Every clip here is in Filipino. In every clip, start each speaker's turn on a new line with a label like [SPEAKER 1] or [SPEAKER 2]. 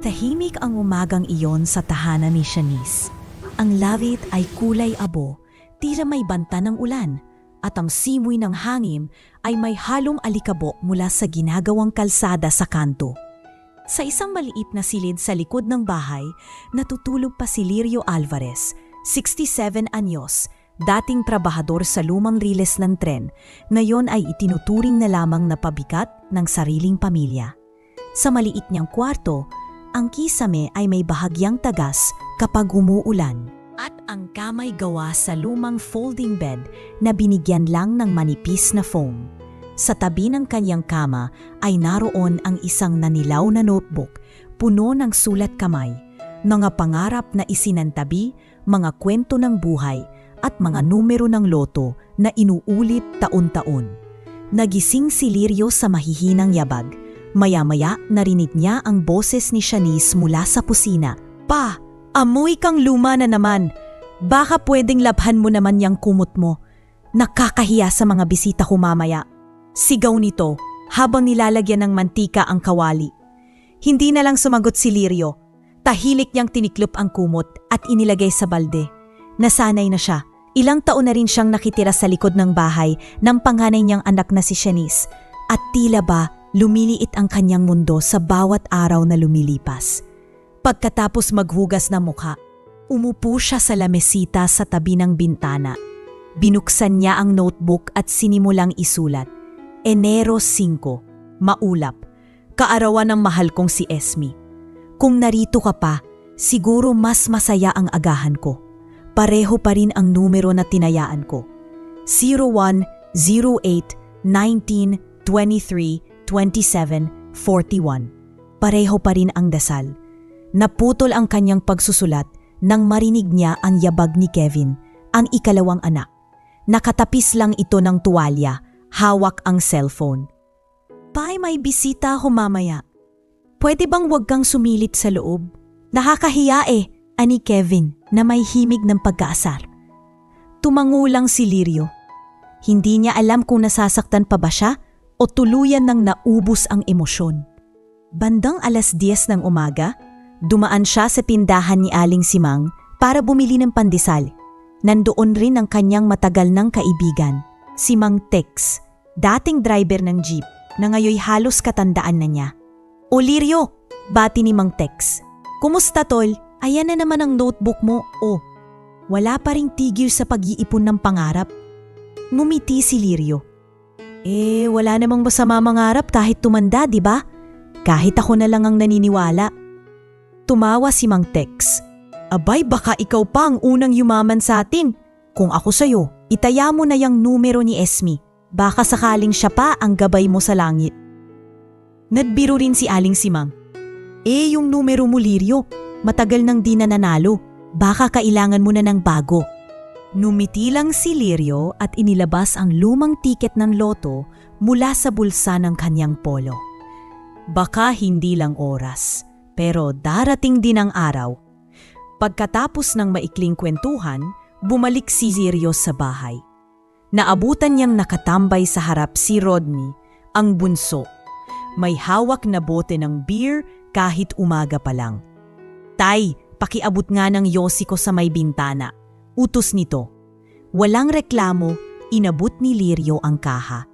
[SPEAKER 1] Tahimik ang umagang iyon sa tahanan ni Shanice. Ang langit ay kulay abo, tila may banta ng ulan, at ang simoy ng hangin ay may halong alikabok mula sa ginagawang kalsada sa kanto. Sa isang maliit na silid sa likod ng bahay, natutulog pa si Lirio Alvarez, 67 anyos, dating trabahador sa lumang riles ng tren, ngayon ay itinuturing na lamang na pabigat ng sariling pamilya. Sa maliit niyang kwarto, ang kisame ay may bahagyang tagas kapag umuulan. At ang kamay gawa sa lumang folding bed na binigyan lang ng manipis na foam. Sa tabi ng kanyang kama ay naroon ang isang nanilaw na notebook, puno ng sulat kamay, mga pangarap na isinantabi, mga kwento ng buhay, at mga numero ng loto na inuulit taon-taon. Nagising si Lirio sa mahihinang yabag. Maya-maya narinig niya ang boses ni Shanice mula sa kusina. "Pa, amoy kang luma na naman. Baka pwedeng labhan mo naman yang kumot mo. Nakakahiya sa mga bisita ko mamaya." Sigaw nito habang nilalagyan ng mantika ang kawali. Hindi na lang sumagot si Lirio. Tahilik niyang tiniklop ang kumot at inilagay sa balde. Nasanay na siya. Ilang taon na rin siyang nakitira sa likod ng bahay ng panganay niyang anak na si Shanice. At tila ba lumiliit ang kanyang mundo sa bawat araw na lumilipas. Pagkatapos maghugas ng mukha, umupo siya sa lamesita sa tabi ng bintana. Binuksan niya ang notebook at sinimulang isulat. Enero 5, maulap, kaarawan ng mahal kong si Esme. Kung narito ka pa, siguro mas masaya ang agahan ko. Pareho pa rin ang numero na tinayaan ko. 01, 08, 19, 23, 27, 41. Pareho pa rin ang dasal. Naputol ang kanyang pagsusulat nang marinig niya ang yabag ni Kevin, ang ikalawang anak. Nakatapis lang ito ng tuwalya, hawak ang cellphone. "Pai, may bisita ako mamaya. Pwede bang wag kang sumilip sa loob? Nakakahiya ani Kevin na may himig ng pagkaasar." Tumangulang si Lirio. Hindi niya alam kung nasasaktan pa ba siya o tuluyan nang naubos ang emosyon. Bandang 10:00 ng umaga, dumaan siya sa tindahan ni Aling Simang para bumili ng pandesal. Nandoon rin ang kanyang matagal ng kaibigan, si Mang Tex, dating driver ng jeep na ngayoy halos katandaan na niya. "O Lirio," bati ni Mang Tex. "Kumusta tol? Ayan na naman ang notebook mo." "Oh, wala pa ring tigil sa pag-iipon ng pangarap." Ngumiti si Lirio. Wala namang masama mangarap kahit tumanda, di ba? Kahit ako na lang ang naniniwala." Tumawa si Mang Tex. "Abay, baka ikaw pa ang unang yumaman sa atin. Kung ako sa'yo, itaya mo na yung numero ni Esme. Baka sakaling siya pa ang gabay mo sa langit." Nadbiro rin si Aling Simang. Yung numero mo, Lirio, matagal nang di na nanalo. Baka kailangan mo na ng bago." Numiti lang si Lirio at inilabas ang lumang tiket ng loto mula sa bulsa ng kanyang polo. Baka hindi lang oras, pero darating din ang araw. Pagkatapos ng maikling kwentuhan, bumalik si Lirio sa bahay. Naabutan niyang nakatambay sa harap si Rodney, ang bunso. May hawak na bote ng beer kahit umaga pa lang. "Tay, pakiabot nga ng yosi ko sa may bintana," utos nito. Walang reklamo, inabot ni Lirio ang kaha.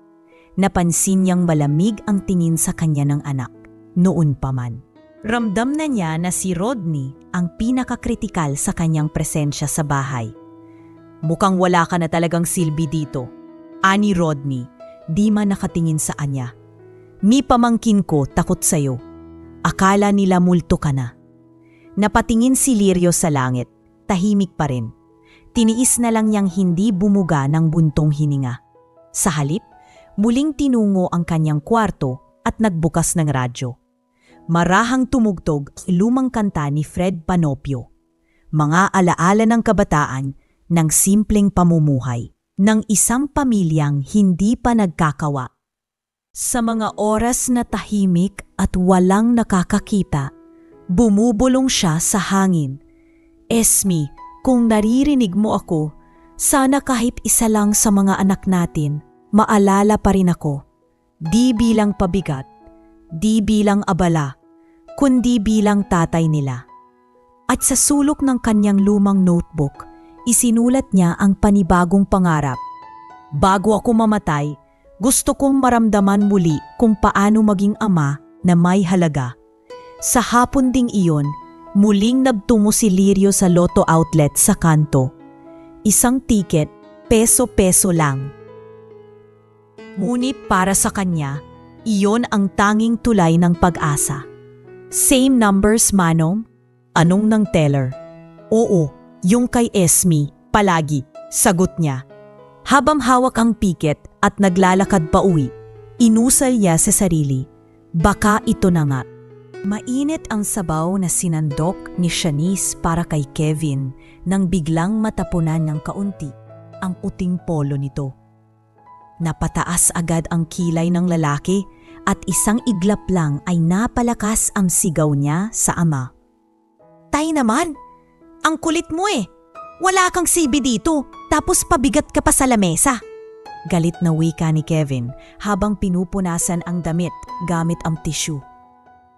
[SPEAKER 1] Napansin niyang malamig ang tingin sa kanya ng anak, noon pa man. Ramdam na niya na si Rodney ang pinakakritikal sa kanyang presensya sa bahay. "Mukhang wala ka na talagang silbi dito," ani Rodney, di man nakatingin sa anya. "Mi pamangkin ko takot sa'yo. Akala nila multo ka na." Napatingin si Lirio sa langit, tahimik pa rin. Tiniis na lang niyang hindi bumuga ng buntong hininga. Sa halip, muling tinungo ang kanyang kwarto at nagbukas ng radyo. Marahang tumugtog lumang kanta ni Fred Panopio. Mga alaala ng kabataan ng simpleng pamumuhay ng isang pamilyang hindi pa nagkakawa. Sa mga oras na tahimik at walang nakakakita, bumubulong siya sa hangin. "Esme, kung naririnig mo ako, sana kahit isa lang sa mga anak natin, maalala pa rin ako. Di bilang pabigat, di bilang abala, kundi bilang tatay nila. At sa sulok ng kanyang lumang notebook, isinulat niya ang panibagong pangarap. Bago ako mamatay, gusto kong maramdaman muli kung paano maging ama na may halaga. Sa hapon ding iyon, muling nagtungo si Lirio sa Lotto outlet sa kanto. Isang tiket, peso-peso lang. Ngunit para sa kanya, iyon ang tanging tulay ng pag-asa. Same numbers, Manong? Anong ng teller? Oo, yung kay Esme, palagi, sagot niya. Habang hawak ang piket at naglalakad pa uwi, inusal niya sa sarili. Baka ito na nga. Mainit ang sabaw na sinandok ni Shanice para kay Kevin nang biglang matapunan ng kaunti ang uting polo nito. Napataas agad ang kilay ng lalaki at isang iglap lang ay napalakas ang sigaw niya sa ama. Tay naman, ang kulit mo eh. Wala kang CB dito, tapos pabigat ka pa sa lamesa. Galit na wika ni Kevin habang pinupunasan ang damit gamit ang tissue.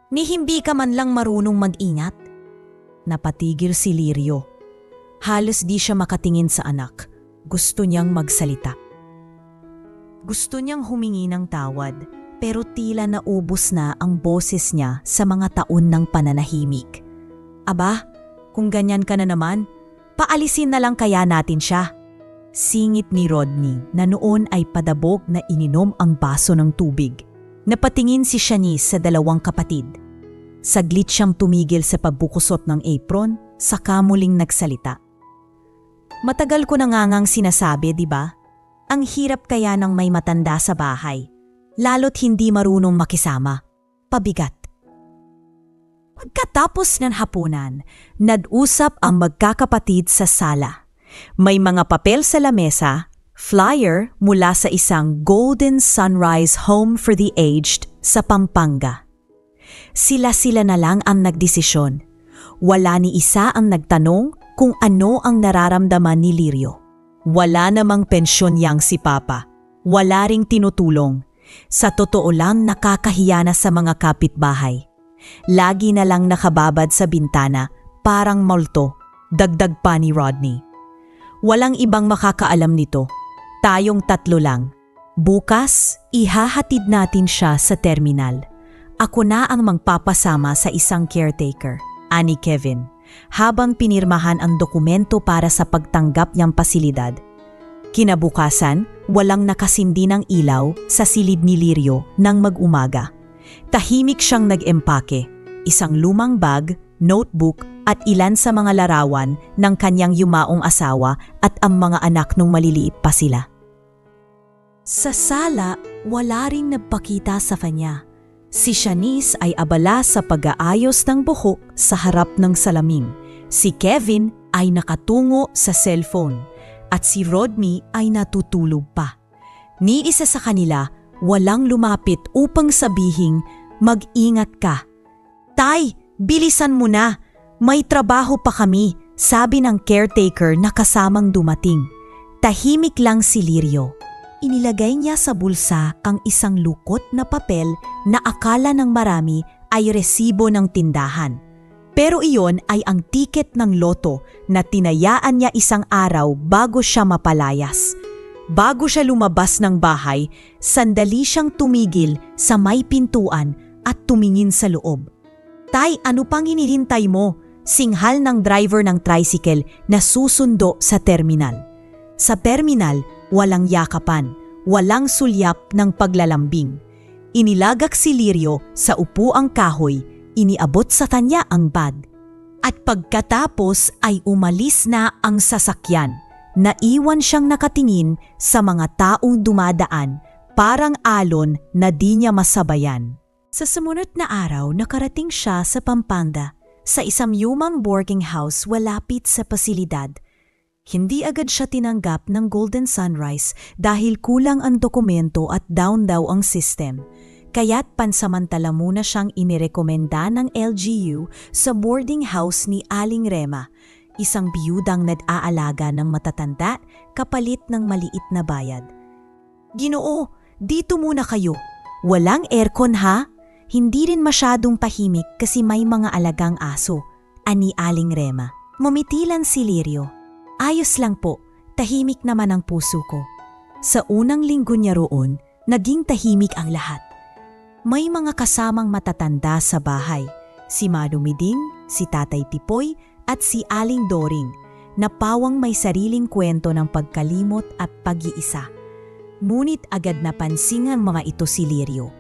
[SPEAKER 1] Ni hindi ka man lang marunong mag-ingat. Napatigil si Lirio. Halos di siya makatingin sa anak. Gusto niyang magsalita. Gusto niyang humingi ng tawad pero tila naubos na ang boses niya sa mga taon ng pananahimik. Aba, kung ganyan ka na naman, paalisin na lang kaya natin siya. Singit ni Rodney na noon ay padabog na ininom ang baso ng tubig. Napatingin si Shanice sa dalawang kapatid. Saglit siyang tumigil sa pagbukusot ng apron, saka muling nagsalita. Matagal ko na ngangang sinasabi, di ba? Ang hirap kaya ng may matanda sa bahay, lalo't hindi marunong makisama. Pabigat. Pagkatapos ng hapunan, nag-usap ang magkakapatid sa sala. May mga papel sa lamesa, flyer mula sa isang Golden Sunrise Home for the Aged sa Pampanga. Sila-sila na lang ang nagdesisyon. Wala ni isa ang nagtanong kung ano ang nararamdaman ni Lirio. Wala namang pensyon yang si Papa. Wala ring tinutulong. Sa totoo lang nakakahiya na sa mga kapitbahay. Lagi na lang nakababad sa bintana, parang multo, dagdag pa ni Rodney. Walang ibang makakaalam nito. Tayong tatlo lang. Bukas, ihahatid natin siya sa terminal. Ako na ang magpapasama sa isang caretaker, ani Kevin, habang pinirmahan ang dokumento para sa pagtanggap niyang pasilidad. Kinabukasan, walang nakasindi ng ilaw sa silid ni Lirio nang mag-umaga. Tahimik siyang nag-empake, isang lumang bag, notebook at ilan sa mga larawan ng kanyang yumaong asawa at ang mga anak nung maliliit pa sila. Sa sala, wala ring nagpakita sa kanya. Si Shanice ay abala sa pag-aayos ng buhok sa harap ng salamin. Si Kevin ay nakatungo sa cellphone at si Rodney ay natutulog pa. Ni isa sa kanila walang lumapit upang sabihing, mag-ingat ka. Tay, bilisan mo na. May trabaho pa kami, sabi ng caretaker na kasamang dumating. Tahimik lang si Lirio. Inilagay niya sa bulsa ang isang lukot na papel na akala ng marami ay resibo ng tindahan. Pero iyon ay ang tiket ng loto na tinayaan niya isang araw bago siya mapalayas. Bago siya lumabas ng bahay, sandali siyang tumigil sa may pintuan at tumingin sa loob. Tay, ano pang hinihintay mo? Singhal ng driver ng tricycle na susundo sa terminal. Sa terminal, walang yakapan, walang sulyap ng paglalambing. Inilagak si Lirio sa upuang kahoy, iniabot sa kanya ang bag. At pagkatapos ay umalis na ang sasakyan. Naiwan siyang nakatingin sa mga taong dumadaan, parang alon na di niya masabayan. Sa sumunod na araw, nakarating siya sa Pampanga, sa isang lumang boarding house malapit sa pasilidad. Hindi agad siya tinanggap ng Golden Sunrise dahil kulang ang dokumento at down daw ang system. Kaya't pansamantala muna siyang inirekomenda ng LGU sa boarding house ni Aling Rema, isang biyudang nag-aalaga ng matatanda kapalit ng maliit na bayad. Ginoo, dito muna kayo. Walang aircon ha? Hindi rin masyadong tahimik kasi may mga alagang aso, ani Aling Rema. Mumitilan si Lirio. Ayos lang po, tahimik naman ang puso ko. Sa unang linggo niya roon, naging tahimik ang lahat. May mga kasamang matatanda sa bahay, si Manumiding, si Tatay Tipoy at si Aling Doring, na pawang may sariling kwento ng pagkalimot at pag-iisa. Ngunit agad napansin ng mga ito si Lirio.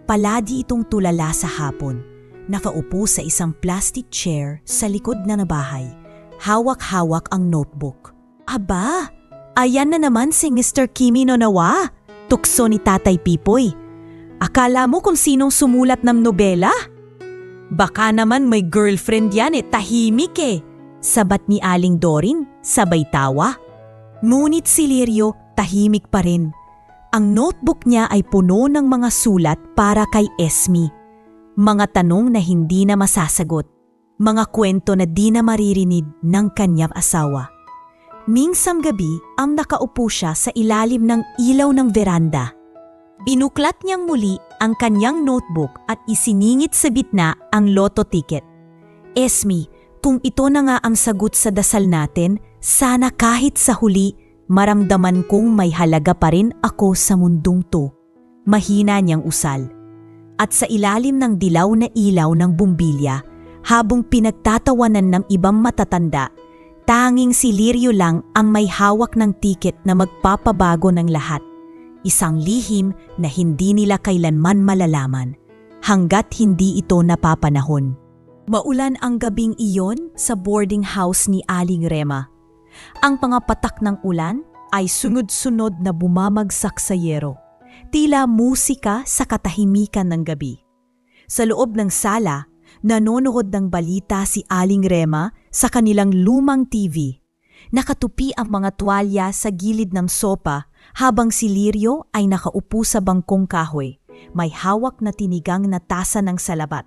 [SPEAKER 1] Palagi itong tulala sa hapon, nakaupo sa isang plastic chair sa likod na bahay. Hawak-hawak ang notebook. Aba, ayan na naman si Mr. Kimi no Nawa, tukso ni Tatay Pipoy. Akala mo kung sinong sumulat ng nobela? Baka naman may girlfriend yan tahimik sabat ni Aling Doring, sabay tawa. Ngunit si Lirio tahimik pa rin. Ang notebook niya ay puno ng mga sulat para kay Esme. Mga tanong na hindi na masasagot. Mga kwento na di na maririnig ng kanyang asawa. Minsang gabi ang nakaupo siya sa ilalim ng ilaw ng veranda. Binuklat niyang muli ang kanyang notebook at isiningit sa bitna ang lotto ticket. Esme, kung ito na nga ang sagot sa dasal natin, sana kahit sa huli, maramdaman kong may halaga pa rin ako sa mundong to. Mahina niyang usal. At sa ilalim ng dilaw na ilaw ng bumbilya, habang pinagtatawanan ng ibang matatanda, tanging si Lirio lang ang may hawak ng tiket na magpapabago ng lahat. Isang lihim na hindi nila kailanman malalaman, hanggat hindi ito napapanahon. Maulan ang gabing iyon sa boarding house ni Aling Rema. Ang mga patak ng ulan ay sunod-sunod na bumamagsak sa yero. Tila musika sa katahimikan ng gabi. Sa loob ng sala, nanonood ng balita si Aling Rema sa kanilang lumang TV. Nakatupi ang mga tuwalya sa gilid ng sopa habang si Lirio ay nakaupo sa bangkong kahoy. May hawak na tinigang na tasa ng salabat.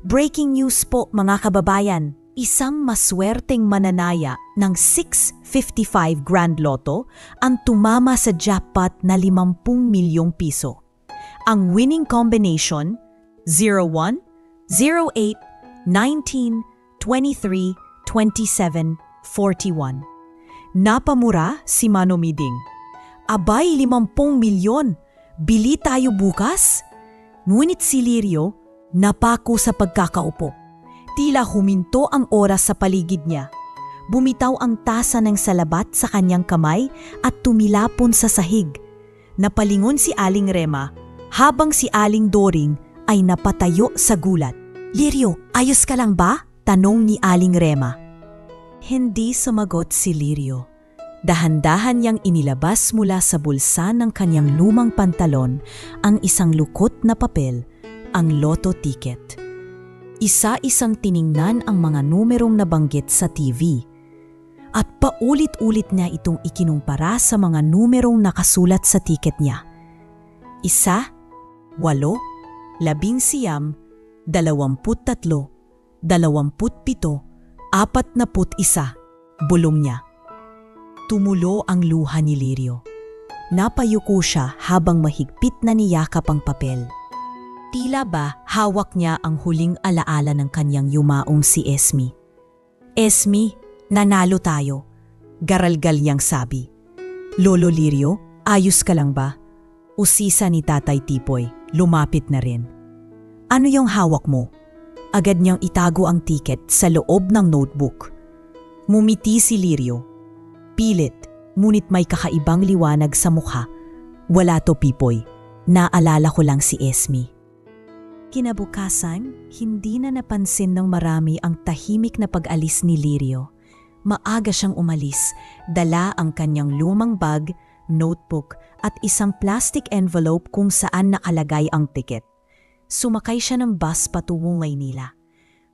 [SPEAKER 1] Breaking news po mga kababayan! Isang maswerteng mananaya ng 655 Grand Lotto ang tumama sa jackpot na 50 milyong piso. Ang winning combination 01, 08, 19, 23, 27, 41. Napamura si Manumiding. Abay, 50 milyon! Bili tayo bukas? Ngunit si Lirio napako sa pagkakaupo. Tila huminto ang oras sa paligid niya. Bumitaw ang tasa ng salabat sa kanyang kamay at tumilapon sa sahig. Napalingon si Aling Rema habang si Aling Doring ay napatayo sa gulat. Lirio, ayos ka lang ba? Tanong ni Aling Rema. Hindi sumagot si Lirio. Dahan-dahan niyang inilabas mula sa bulsa ng kanyang lumang pantalon ang isang lukot na papel, ang lotto ticket. Isa-isang tiningnan ang mga numerong nabanggit sa TV. At paulit-ulit niya itong ikinumpara sa mga numerong nakasulat sa ticket niya. 1, 8, 19, 23, 27, 41, bulong niya. Tumulo ang luha ni Lirio. Napayuko siya habang mahigpit na niyakap ang papel. Tila ba hawak niya ang huling alaala ng kanyang yumaong si Esme. Esme, nanalo tayo. Garalgal niyang sabi. Lolo Lirio, ayos ka lang ba? Usisa ni Tatay Tipoy, lumapit na rin. Ano yung hawak mo? Agad niyang itago ang tiket sa loob ng notebook. Mumiti si Lirio. Pilit, ngunit may kakaibang liwanag sa mukha. Wala to, Pipoy. Naalala ko lang si Esme. Kinabukasan, hindi na napansin ng marami ang tahimik na pag-alis ni Lirio. Maaga siyang umalis, dala ang kanyang lumang bag, notebook at isang plastic envelope kung saan nakalagay ang tiket. Sumakay siya ng bus patungong Maynila.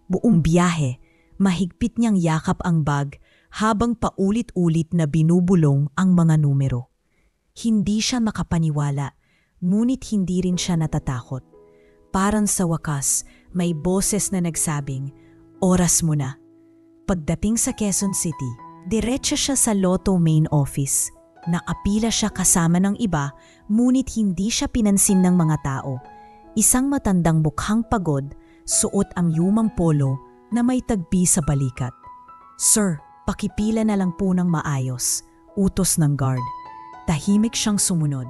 [SPEAKER 1] Buong biyahe, mahigpit niyang yakap ang bag habang paulit-ulit na binubulong ang mga numero. Hindi siya makapaniwala, ngunit hindi rin siya natatakot. Parang sa wakas, may boses na nagsabing, oras mo na. Pagdating sa Quezon City, diretso siya sa Lotto main office. Nakapila siya kasama ng iba, ngunit hindi siya pinansin ng mga tao. Isang matandang mukhang pagod, suot ang lumang polo na may tagpi sa balikat. "Sir, pakipila na lang po ng maayos," utos ng guard. Tahimik siyang sumunod.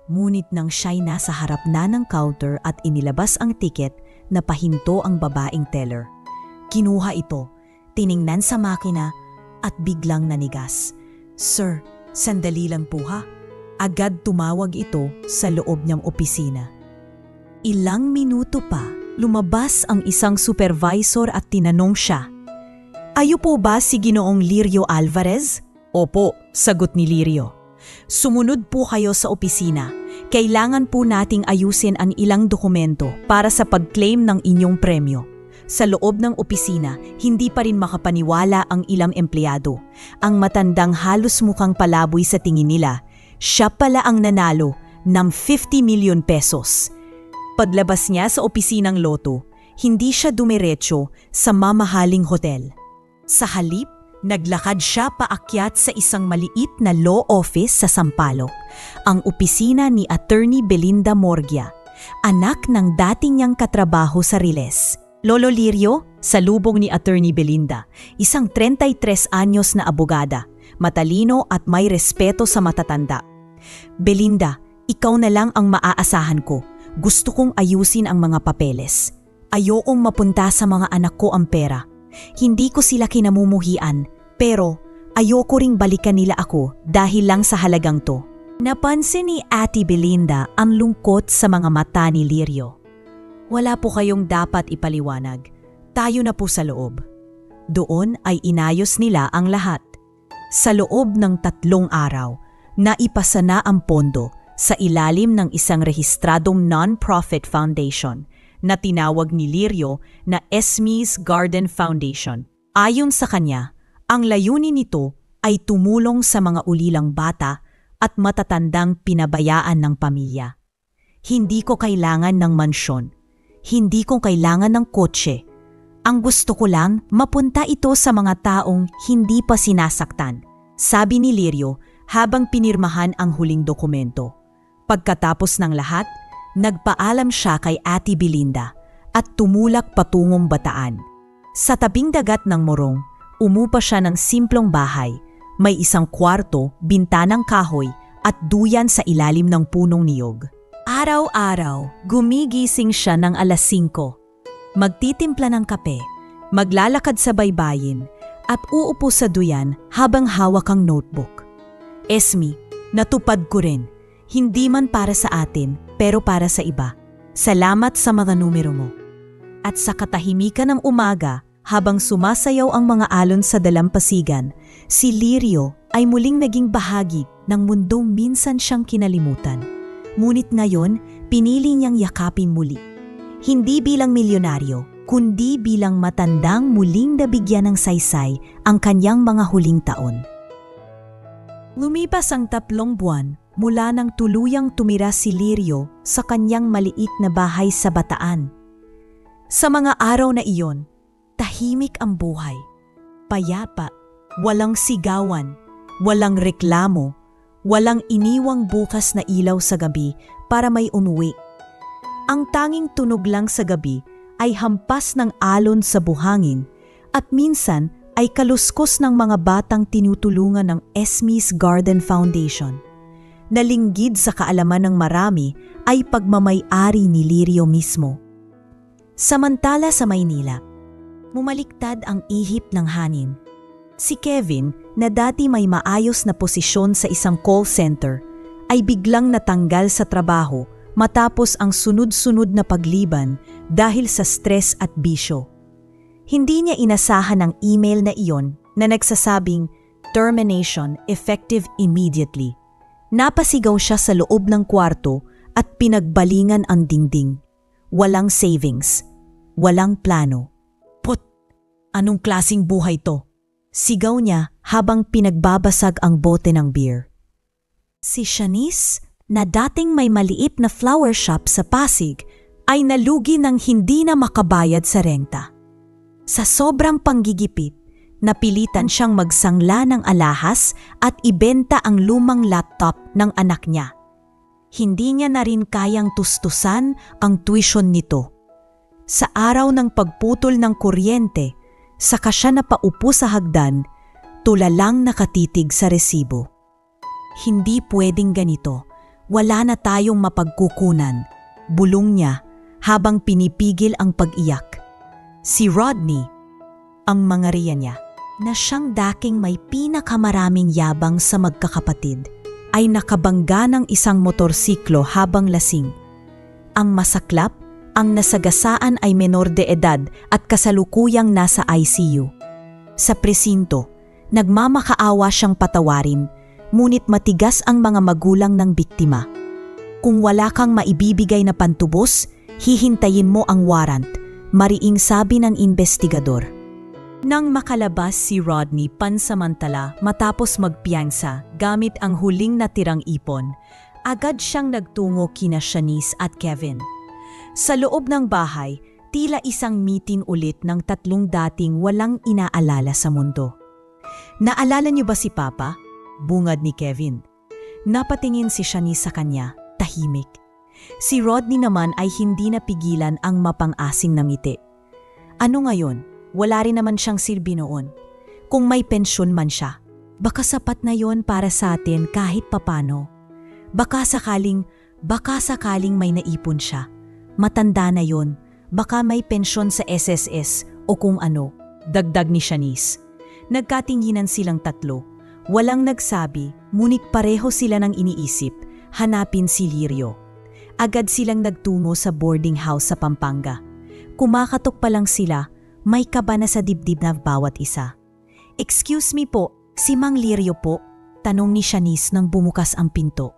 [SPEAKER 1] Ngunit nang siya'y nasa harap na ng counter at inilabas ang tiket, napahinto ang babaeng teller. Kinuha ito, tiningnan sa makina at biglang nanigas. "Sir, sandali lang po ha." Agad tumawag ito sa loob niyang opisina. Ilang minuto pa, lumabas ang isang supervisor at tinanong siya, "Ayo po ba si Ginoong Lirio Alvarez?" "Opo," sagot ni Lirio. "Sumunod po kayo sa opisina. Kailangan po nating ayusin ang ilang dokumento para sa pag-claim ng inyong premyo." Sa loob ng opisina, hindi pa rin makapaniwala ang ilang empleyado. Ang matandang halos mukhang palaboy sa tingin nila. Siya pala ang nanalo ng 50 million pesos. Paglabas niya sa opisinang loto, hindi siya dumiretso sa mamahaling hotel. Sa halip, naglakad siya paakyat sa isang maliit na law office sa Sampaloc, ang opisina ni Attorney Belinda Morgia, anak ng dating niyang katrabaho sa Riles. "Lolo Lirio," salubong ni Attorney Belinda, isang 33 anyos na abogada, matalino at may respeto sa matatanda. "Belinda, ikaw na lang ang maaasahan ko. Gusto kong ayusin ang mga papeles. Ayokong mapunta sa mga anak ko ang pera. Hindi ko sila kinamumuhian, pero ayoko ring balikan nila ako dahil lang sa halagang to." Napansin ni Ate Belinda ang lungkot sa mga mata ni Lirio. "Wala po kayong dapat ipaliwanag. Tayo na po sa loob." Doon ay inayos nila ang lahat. Sa loob ng 3 araw, naipasa na ang pondo sa ilalim ng isang rehistradong non-profit foundation na tinawag ni Lirio na Esme's Garden Foundation. Ayon sa kanya, ang layunin nito ay tumulong sa mga ulilang bata at matatandang pinabayaan ng pamilya. "Hindi ko kailangan ng mansyon. Hindi ko kailangan ng kotse. Ang gusto ko lang, mapunta ito sa mga taong hindi pa sinasaktan," sabi ni Lirio habang pinirmahan ang huling dokumento. Pagkatapos ng lahat, nagpaalam siya kay Ate Belinda at tumulak patungong Bataan. Sa tabing dagat ng Morong, umupa siya ng simplong bahay. May isang kwarto, bintanang kahoy at duyan sa ilalim ng punong niyog. Araw-araw, gumigising siya ng alas 5. Magtitimpla ng kape, maglalakad sa baybayin, at uupo sa duyan habang hawak ang notebook. "Esme, natupad ko rin. Hindi man para sa atin, pero para sa iba. Salamat sa mga numero mo." At sa katahimikan ng umaga, habang sumasayaw ang mga alon sa dalampasigan, si Lirio ay muling naging bahagi ng mundong minsan siyang kinalimutan. Ngunit ngayon, pinili niyang yakapin muli. Hindi bilang milyonaryo, kundi bilang matandang muling nabigyan ng saysay ang kanyang mga huling taon. Lumipas ang 3 buwan mula nang tuluyang tumira si Lirio sa kanyang maliit na bahay sa Bataan. Sa mga araw na iyon, tahimik ang buhay. Payapa, walang sigawan, walang reklamo, walang iniwang bukas na ilaw sa gabi para may umuwi. Ang tanging tunog lang sa gabi ay hampas ng alon sa buhangin at minsan ay kaluskos ng mga batang tinutulungan ng Esme's Garden Foundation. Nalinggid sa kaalaman ng marami ay pagmamay-ari ni Lirio mismo. Samantala sa Maynila, mumaliktad ang ihip ng hangin. Si Kevin, na dati may maayos na posisyon sa isang call center, ay biglang natanggal sa trabaho matapos ang sunod-sunod na pagliban dahil sa stress at bisyo. Hindi niya inasahan ang email na iyon na nagsasabing termination effective immediately. Napasigaw siya sa loob ng kwarto at pinagbalingan ang dingding. Walang savings, walang plano. "Put, anong klasing buhay to?" sigaw niya habang pinagbabasag ang bote ng beer. Si Shanice, na dating may maliit na flower shop sa Pasig, ay nalugi ng hindi na makabayad sa renta. Sa sobrang panggigipit, napilitan siyang magsangla ng alahas at ibenta ang lumang laptop ng anak niya. Hindi niya na rin kayang tustusan ang tuition nito. Sa araw ng pagputol ng kuryente, saka siya napaupo sa hagdan, tulalang nakatitig sa resibo. Hindi pwedeng ganito. Wala na tayong mapagkukunan, bulong niya habang pinipigil ang pag-iyak. Si Rodney, ang mangarya niya, na siyang daking may pinakamaraming yabang sa magkakapatid, ay nakabangga ng isang motorsiklo habang lasing. Ang masaklap, ang nasagasaan ay menor de edad at kasalukuyang nasa ICU. Sa presinto, nagmamakaawa siyang patawarin, ngunit matigas ang mga magulang ng biktima. Kung wala kang maibibigay na pantubos, hihintayin mo ang warrant, mariing sabi ng investigador. Nang makalabas si Rodney pansamantala matapos magpiyansa gamit ang huling natirang ipon, agad siyang nagtungo kina Shanice at Kevin. Sa loob ng bahay, tila isang meeting ulit ng tatlong dating walang inaalala sa mundo. Naalala niyo ba si Papa? Bungad ni Kevin. Napatingin si Shanice sa kanya, tahimik. Si Rodney naman ay hindi napigilan ang mapang-asing na ngiti. Ano ngayon? Wala rin naman siyang silbi noon. Kung may pensyon man siya, baka sapat na yon para sa atin kahit papano. Baka sakaling may naipon siya. Matanda na yon, baka may pensyon sa SSS o kung ano, dagdag ni Shanice. Nagkatinginan silang tatlo. Walang nagsabi, ngunit pareho sila ng iniisip, hanapin si Lirio. Agad silang nagtungo sa boarding house sa Pampanga. Kumakatok pa lang sila, may kaba na sa dibdib na bawat isa. "Excuse me po, si Mang Lirio po?" tanong ni Shanice nang bumukas ang pinto.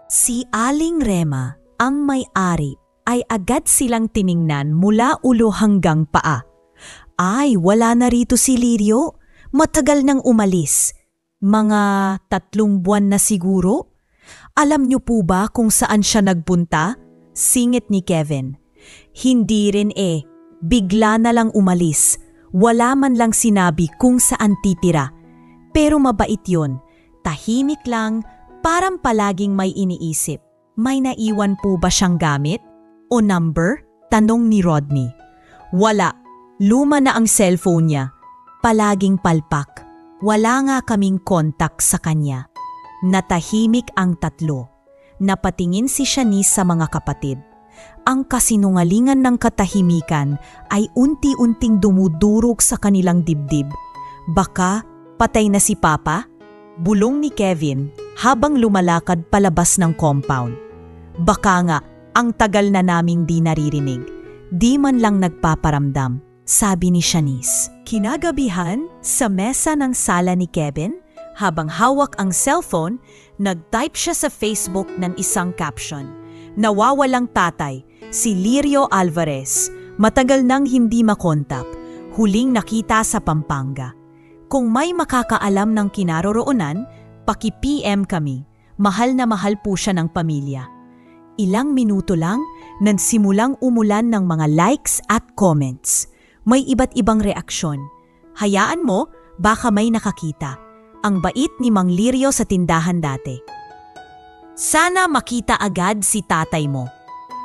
[SPEAKER 1] Si Aling Rema, ang may-ari, ay agad silang tiningnan mula ulo hanggang paa. "Ay, wala na rito si Lirio. Matagal nang umalis. Mga 3 buwan na siguro? Alam niyo po ba kung saan siya nagpunta?" Singit ni Kevin. "Hindi rin eh. Bigla na lang umalis. Wala man lang sinabi kung saan titira. Pero mabait yon. Tahimik lang, parang palaging may iniisip. May naiwan po ba siyang gamit? O number?" tanong ni Rodney. "Wala. Luma na ang cellphone niya. Palaging palpak. Wala nga kaming kontak sa kanya." Natahimik ang tatlo. Napatingin si Shanice sa mga kapatid. Ang kasinungalingan ng katahimikan ay unti-unting dumudurog sa kanilang dibdib. "Baka patay na si Papa?" bulong ni Kevin habang lumalakad palabas ng compound. "Baka nga, ang tagal na naming di naririnig. Di man lang nagpaparamdam," sabi ni Shanice. Kinagabihan, sa mesa ng sala ni Kevin, habang hawak ang cellphone, nag-type siya sa Facebook ng isang caption. "Nawawalang tatay, si Lirio Alvarez. Matagal nang hindi makontak. Huling nakita sa Pampanga. Kung may makakaalam ng kinaroroonan, paki-PM kami. Mahal na mahal po siya ng pamilya." Ilang minuto lang, nagsimulang umulan ng mga likes at comments. May iba't ibang reaksyon. "Hayaan mo, baka may nakakita. Ang bait ni Mang Lirio sa tindahan dati. Sana makita agad si tatay mo."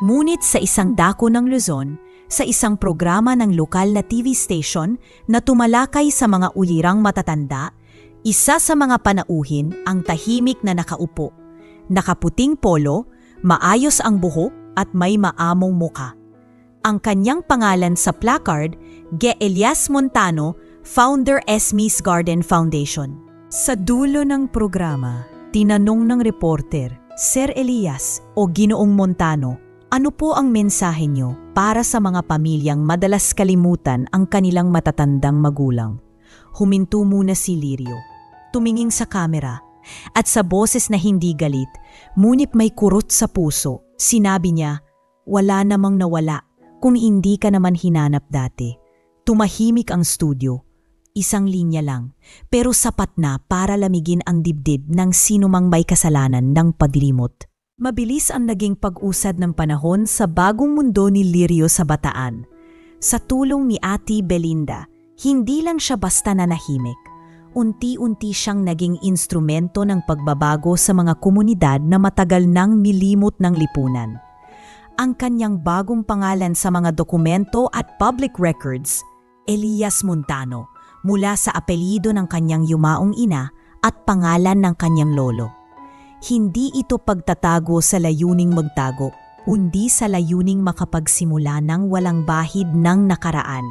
[SPEAKER 1] Ngunit sa isang dako ng Luzon, sa isang programa ng lokal na TV station na tumalakay sa mga ulirang matatanda, isa sa mga panauhin ang tahimik na nakaupo. Nakaputing polo, maayos ang buhok at may maamong muka. Ang kanyang pangalan sa placard, Ge Elias Montano, founder Esme's Garden Foundation. Sa dulo ng programa, tinanong ng reporter, "Sir Elias o Ginoong Montano, ano po ang mensahe niyo para sa mga pamilyang madalas kalimutan ang kanilang matatandang magulang?" Huminto muna si Lirio. Tumingin sa kamera at sa boses na hindi galit, ngunit may kurot sa puso, sinabi niya, "Wala namang nawala kung hindi ka naman hinanap dati." Tumahimik ang studio. Isang linya lang, pero sapat na para lamigin ang dibdib ng sinumang may kasalanan ng padilimot. Mabilis ang naging pag-usad ng panahon sa bagong mundo ni Lirio sa Bataan. Sa tulong ni Ate Belinda, hindi lang siya basta nanahimik. unti-unti siyang naging instrumento ng pagbabago sa mga komunidad na matagal nang nilimot ng lipunan. Ang kanyang bagong pangalan sa mga dokumento at public records, Elias Montano, mula sa apelyido ng kanyang yumaong ina at pangalan ng kanyang lolo. Hindi ito pagtatago sa layuning magtago, kundi sa layuning makapagsimula ng walang bahid ng nakaraan.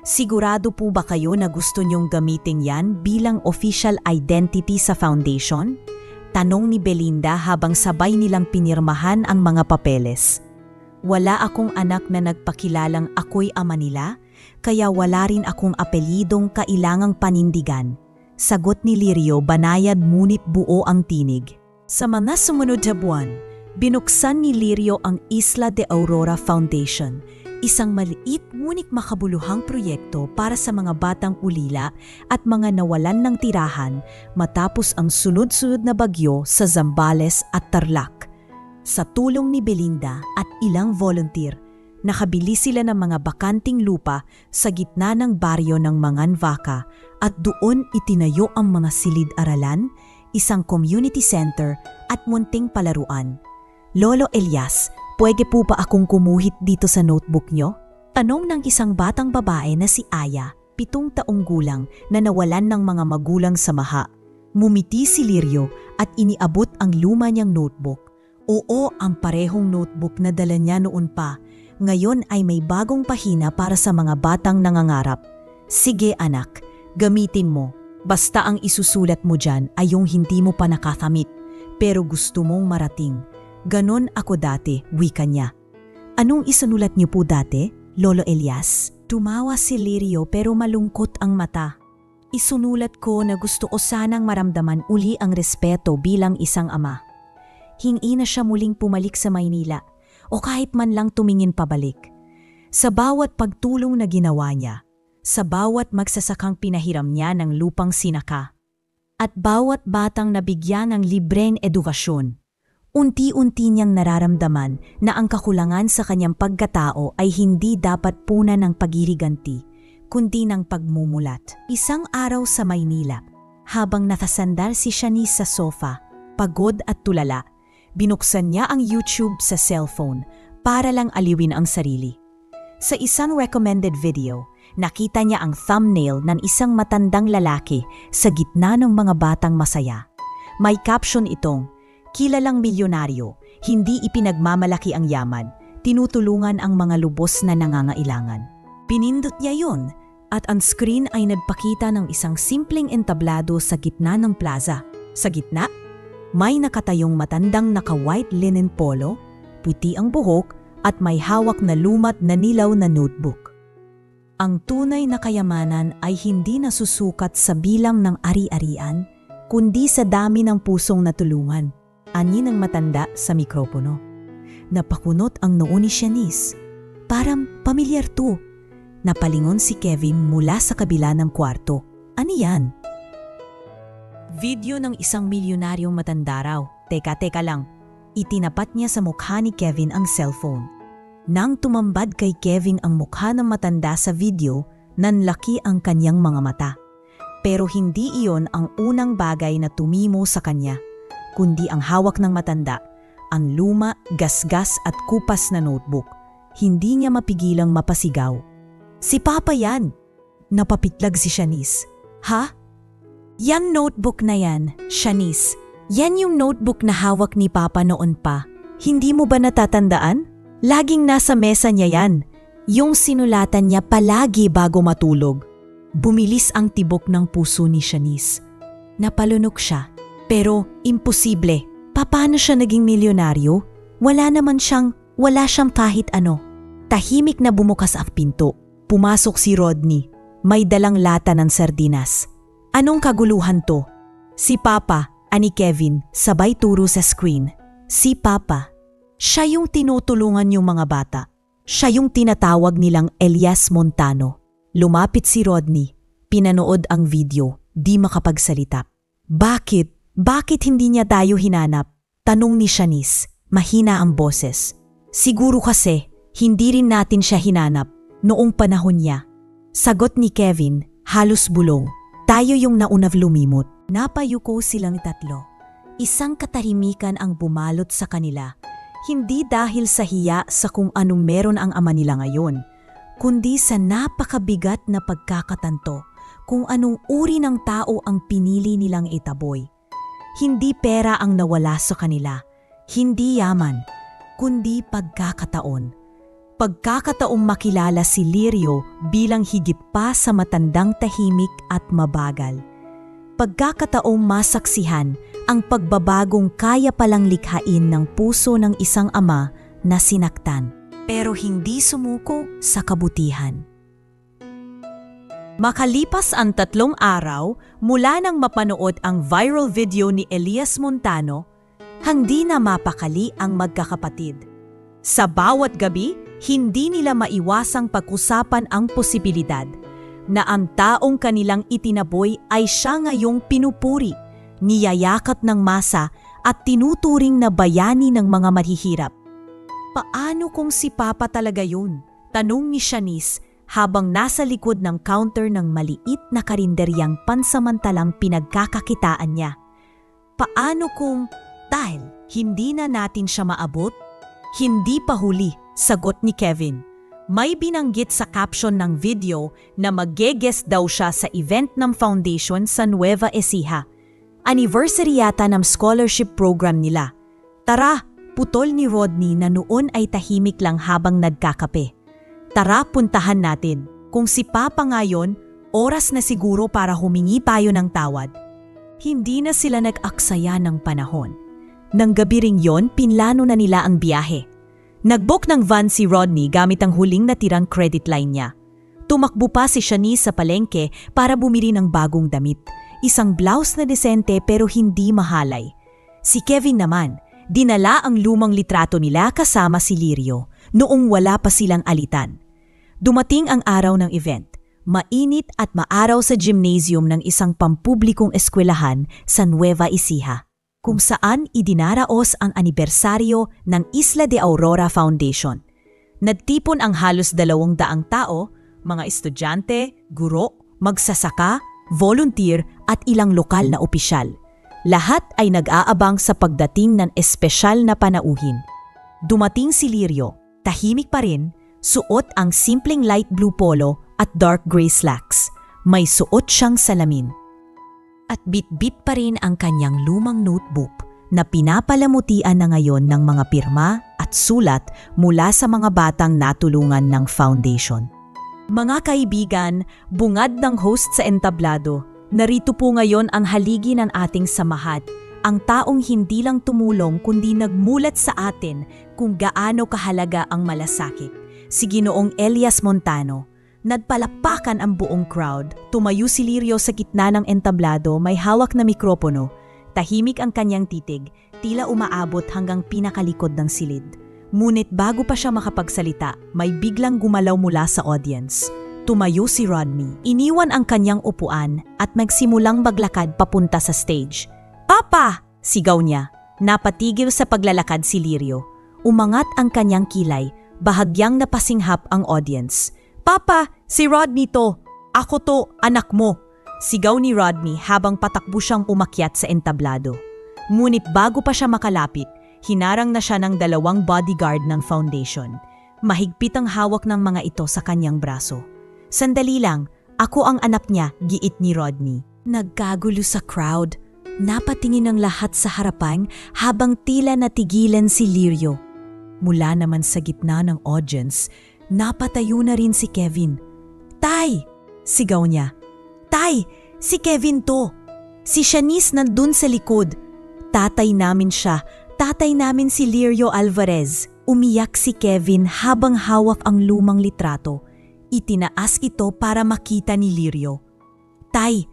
[SPEAKER 1] Sigurado po ba kayo na gusto niyong gamitin yan bilang official identity sa foundation? Tanong ni Belinda habang sabay nilang pinirmahan ang mga papeles. Wala akong anak na nagpakilalang ako'y ama nila, kaya wala rin akong apelidong kailangang panindigan. Sagot ni Lirio, banayad ngunit buo ang tinig. Sa mga sumunod na buwan, binuksan ni Lirio ang Isla de Aurora Foundation, isang maliit ngunit makabuluhang proyekto para sa mga batang ulila at mga nawalan ng tirahan matapos ang sunod-sunod na bagyo sa Zambales at Tarlac. Sa tulong ni Belinda at ilang volunteer, nakabili sila ng mga bakanting lupa sa gitna ng baryo ng Manganvaca at doon itinayo ang mga silid-aralan, isang community center at munting palaruan. Lolo Elias, pwede po ba akong kumuhit dito sa notebook nyo? Tanong ng isang batang babae na si Aya, 7 taong gulang na nawalan ng mga magulang sa maha. Mumiti si Lirio at iniabot ang luma niyang notebook. Oo, ang parehong notebook na dala niya noon pa. Ngayon ay may bagong pahina para sa mga batang nangangarap. Sige anak, gamitin mo. Basta ang isusulat mo dyan ay yung hindi mo pa nakakamit, pero gusto mong marating. Ganon ako dati, wika niya. Anong isunulat niyo po dati, Lolo Elias? Tumawa si Lirio pero malungkot ang mata. Isunulat ko na gusto ko sanang maramdaman uli ang respeto bilang isang ama. Hingi na siya muling pumalik sa Maynila o kahit man lang tumingin pabalik. Sa bawat pagtulong na ginawa niya, sa bawat magsasakang pinahiram niya ng lupang sinaka, at bawat batang nabigyan ng libreng edukasyon, unti-unti niyang nararamdaman na ang kakulangan sa kanyang pagkatao ay hindi dapat punan ng pagiriganti, kundi ng pagmumulat. Isang araw sa Maynila, habang nakasandal si Shanice sa sofa, pagod at tulala, binuksan niya ang YouTube sa cellphone para lang aliwin ang sarili. Sa isang recommended video, nakita niya ang thumbnail ng isang matandang lalaki sa gitna ng mga batang masaya. May caption itong, "Kilalang milyonaryo, hindi ipinagmamalaki ang yaman, tinutulungan ang mga lubos na nangangailangan." Pinindot niya yun at ang screen ay nagpakita ng isang simpleng entablado sa gitna ng plaza. Sa gitna, may nakatayong matandang naka-white linen polo, puti ang buhok at may hawak na lumat na nilaw na notebook. Ang tunay na kayamanan ay hindi nasusukat sa bilang ng ari-arian, kundi sa dami ng pusong natulungan. Ani ng matanda sa mikropono. Napakunot ang noo ni Shanice. Parang pamilyar to. Napalingon si Kevin mula sa kabila ng kwarto. Ano yan? Video ng isang milyonaryong matanda raw. Teka lang. Itinapat niya sa mukha ni Kevin ang cellphone. Nang tumambad kay Kevin ang mukha ng matanda sa video, nanlaki ang kanyang mga mata. Pero hindi iyon ang unang bagay na tumimo sa kanya, kundi ang hawak ng matanda, ang luma, gasgas at kupas na notebook. Hindi niya mapigilang mapasigaw. Si Papa yan! Napapitlag si Shanice. Ha? Yan notebook na yan, Shanice. Yan yung notebook na hawak ni Papa noon pa. Hindi mo ba natatandaan? Laging nasa mesa niya yan. Yung sinulatan niya palagi bago matulog. Bumilis ang tibok ng puso ni Shanice. Napalunok siya. Pero imposible. Paano siya naging milyonaryo? Wala siyang kahit ano. Tahimik na bumukas ang pinto. Pumasok si Rodney. May dalang lata ng sardinas. Anong kaguluhan to? Si Papa, ani Kevin, sabay turo sa screen. Si Papa. Siya yung tinutulungan yung mga bata. Siya yung tinatawag nilang Elias Montano. Lumapit si Rodney. Pinanood ang video. Di makapagsalita. Bakit? Bakit hindi niya tayo hinanap? Tanong ni Shanice. Mahina ang boses. Siguro kasi, hindi rin natin siya hinanap noong panahon niya. Sagot ni Kevin, halos bulong. Tayo yung naunang lumimot. Napayuko silang tatlo. Isang katahimikan ang bumalot sa kanila. Hindi dahil sa hiya sa kung anong meron ang ama nila ngayon, kundi sa napakabigat na pagkakatanto kung anong uri ng tao ang pinili nilang itaboy. Hindi pera ang nawala sa kanila, hindi yaman, kundi pagkakataon. Pagkakataong makilala si Lirio bilang higit pa sa matandang tahimik at mabagal. Pagkakataong masaksihan ang pagbabagong kaya palang likhain ng puso ng isang ama na sinaktan, pero hindi sumuko sa kabutihan. Makalipas ang 3 araw mula nang mapanood ang viral video ni Elias Montano, hindi na mapakali ang magkakapatid. Sa bawat gabi, hindi nila maiwasang pag-usapan ang posibilidad na ang taong kanilang itinaboy ay siya ngayong pinupuri, niyayakap ng masa at tinuturing na bayani ng mga mahihirap. Paano kung si Papa talaga yun? Tanong ni Shanice habang nasa likod ng counter ng maliit na karinderyang pansamantalang pinagkakakitaan niya. Paano kung dahil hindi na natin siya maabot? Hindi pa huli, sagot ni Kevin. May binanggit sa caption ng video na mag-guest daw siya sa event ng foundation sa Nueva Ecija. Anniversary yata ng scholarship program nila. Tara, putol ni Rodney na noon ay tahimik lang habang nagkakape. Tara, puntahan natin. Kung si Papa ngayon, oras na siguro para humingi tayo ng tawad. Hindi na sila nag-aksaya ng panahon. Nang gabi ring yon, pinlano na nila ang biyahe. Nag-book ng van si Rodney gamit ang huling natirang credit line niya. Tumakbo pa si Shanice sa palengke para bumili ng bagong damit. Isang blouse na desente pero hindi mahalay. Si Kevin naman, dinala ang lumang litrato nila kasama si Lirio noong wala pa silang alitan. Dumating ang araw ng event. Mainit at maaraw sa gymnasium ng isang pampublikong eskwelahan sa Nueva Ecija, kung saan idinaraos ang anibersaryo ng Isla de Aurora Foundation. Nagtipon ang halos 200 tao, mga estudyante, guro, magsasaka, volunteer at ilang lokal na opisyal. Lahat ay nag-aabang sa pagdating ng espesyal na panauhin. Dumating si Lirio, tahimik pa rin, suot ang simpleng light blue polo at dark gray slacks. May suot siyang salamin. At bit-bit pa rin ang kanyang lumang notebook na pinapalamutian na ngayon ng mga pirma at sulat mula sa mga batang natulungan ng foundation. Mga kaibigan, bungad ng host sa entablado, narito po ngayon ang haligi ng ating samahat, ang taong hindi lang tumulong kundi nagmulat sa atin kung gaano kahalaga ang malasakit, si Ginoong Elias Montano. Nagpalakpakan ang buong crowd. Tumayo si Lirio sa gitna ng entablado, may hawak na mikropono. Tahimik ang kanyang titig, tila umaabot hanggang pinakalikod ng silid. Ngunit bago pa siya makapagsalita, may biglang gumalaw mula sa audience. Tumayo si Rodney. Iniwan ang kanyang upuan at magsimulang maglakad papunta sa stage. "Papa!" sigaw niya. Napatigil sa paglalakad si Lirio. Umangat ang kanyang kilay, bahagyang napasinghap ang audience. "Papa, si Rodney to. Ako to, anak mo." Sigaw ni Rodney habang patakbo siyang umakyat sa entablado. Ngunit bago pa siya makalapit, hinarang na siya ng 2 bodyguard ng foundation. Mahigpit ang hawak ng mga ito sa kanyang braso. "Sandali lang, ako ang anak niya," giit ni Rodney. Nagkagulo sa crowd. Napatingin ang lahat sa harapan habang tila natigilan si Lirio. Mula naman sa gitna ng audience, napatayo na rin si Kevin. "Tay!" sigaw niya. "Tay! Si Kevin to! Si Shanice nandun sa likod. Tatay namin siya. Tatay namin si Lirio Alvarez." Umiyak si Kevin habang hawak ang lumang litrato. Itinaas ito para makita ni Lirio. "Tay,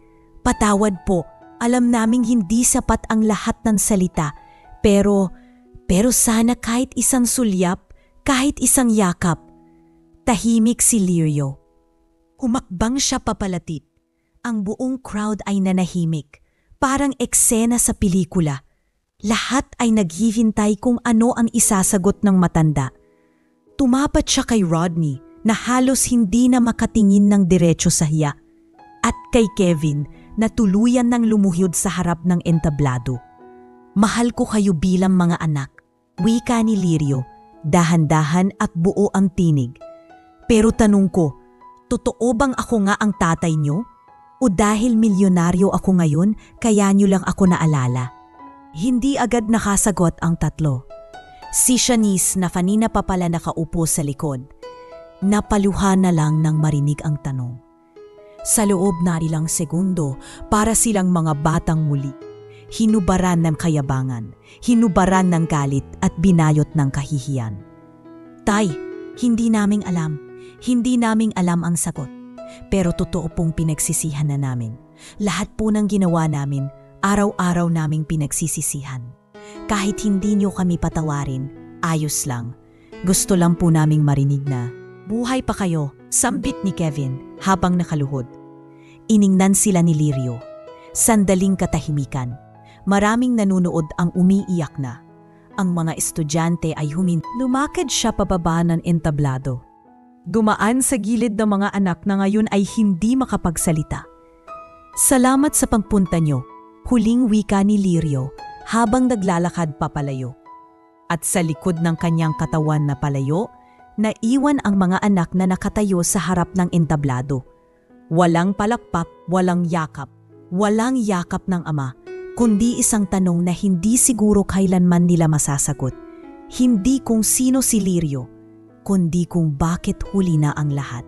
[SPEAKER 1] patawad po. Alam naming hindi sapat ang lahat ng salita. Pero sana kahit isang sulyap, kahit isang yakap." Tahimik si Lirio. Humakbang siya papalapit. Ang buong crowd ay nanahimik, parang eksena sa pelikula. Lahat ay naghihintay kung ano ang isasagot ng matanda. Tumapat siya kay Rodney na halos hindi na makatingin ng diretso sa hiya. At kay Kevin na tuluyan ng lumuhod sa harap ng entablado. Mahal ko kayo bilang mga anak, wika ni Lirio, dahan-dahan at buo ang tinig. Pero tanong ko, totoo bang ako nga ang tatay niyo? O dahil milyonaryo ako ngayon, kaya niyo lang ako naalala? Hindi agad nakasagot ang tatlo. Si Shanice na kanina pa pala nakaupo sa likod, napaluha na lang nang marinig ang tanong. Sa loob na ilang segundo, para silang mga batang muli. Hinubaran ng kayabangan, hinubaran ng galit at binayot ng kahihiyan. Tay, hindi naming alam ang sagot. Pero totoo pong pinagsisihan na namin. Lahat po ng ginawa namin, araw-araw naming pinagsisisihan. Kahit hindi niyo kami patawarin, ayos lang. Gusto lang po naming marinig na, buhay pa kayo, sambit ni Kevin habang nakaluhod. Iningnan sila ni Lirio. Sandaling katahimikan. Maraming nanunood ang umiiyak na. Ang mga estudyante ay lumakad siya pababa ng entablado. Dumaan sa gilid ng mga anak na ngayon ay hindi makapagsalita. Salamat sa pagpunta niyo, huling wika ni Lirio habang naglalakad papalayo. At sa likod ng kanyang katawan na palayo, naiwan ang mga anak na nakatayo sa harap ng entablado. Walang palakpak, walang yakap ng ama, kundi isang tanong na hindi siguro kailanman nila masasagot. Hindi kung sino si Lirio, kundi kung bakit huli na ang lahat.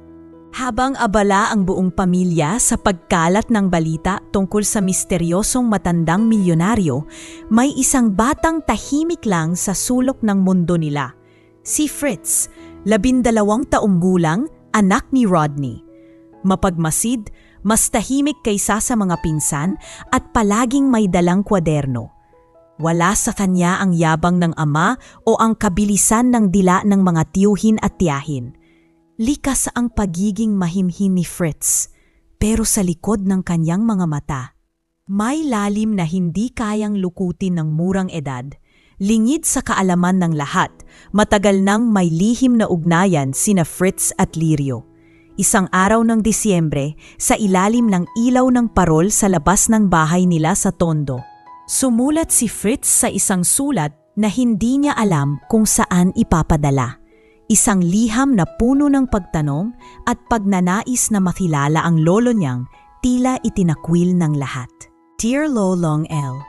[SPEAKER 1] Habang abala ang buong pamilya sa pagkalat ng balita tungkol sa misteryosong matandang milyonaryo, may isang batang tahimik lang sa sulok ng mundo nila. Si Fritz, 12 taong gulang, anak ni Rodney. Mapagmasid, mas tahimik kaysa sa mga pinsan at palaging may dalang kwaderno. Wala sa kanya ang yabang ng ama o ang kabilisan ng dila ng mga tiyuhin at tiyahin. Likas ang pagiging mahimhin ni Fritz, pero sa likod ng kanyang mga mata, may lalim na hindi kayang lukutin ng murang edad. Lingid sa kaalaman ng lahat, matagal nang may lihim na ugnayan sina Fritz at Lirio. Isang araw ng Disyembre, sa ilalim ng ilaw ng parol sa labas ng bahay nila sa Tondo, sumulat si Fritz sa isang sulat na hindi niya alam kung saan ipapadala. Isang liham na puno ng pagtanong at pagnanais na makilala ang lolo niyang tila itinakwil ng lahat. Dear Lolong L,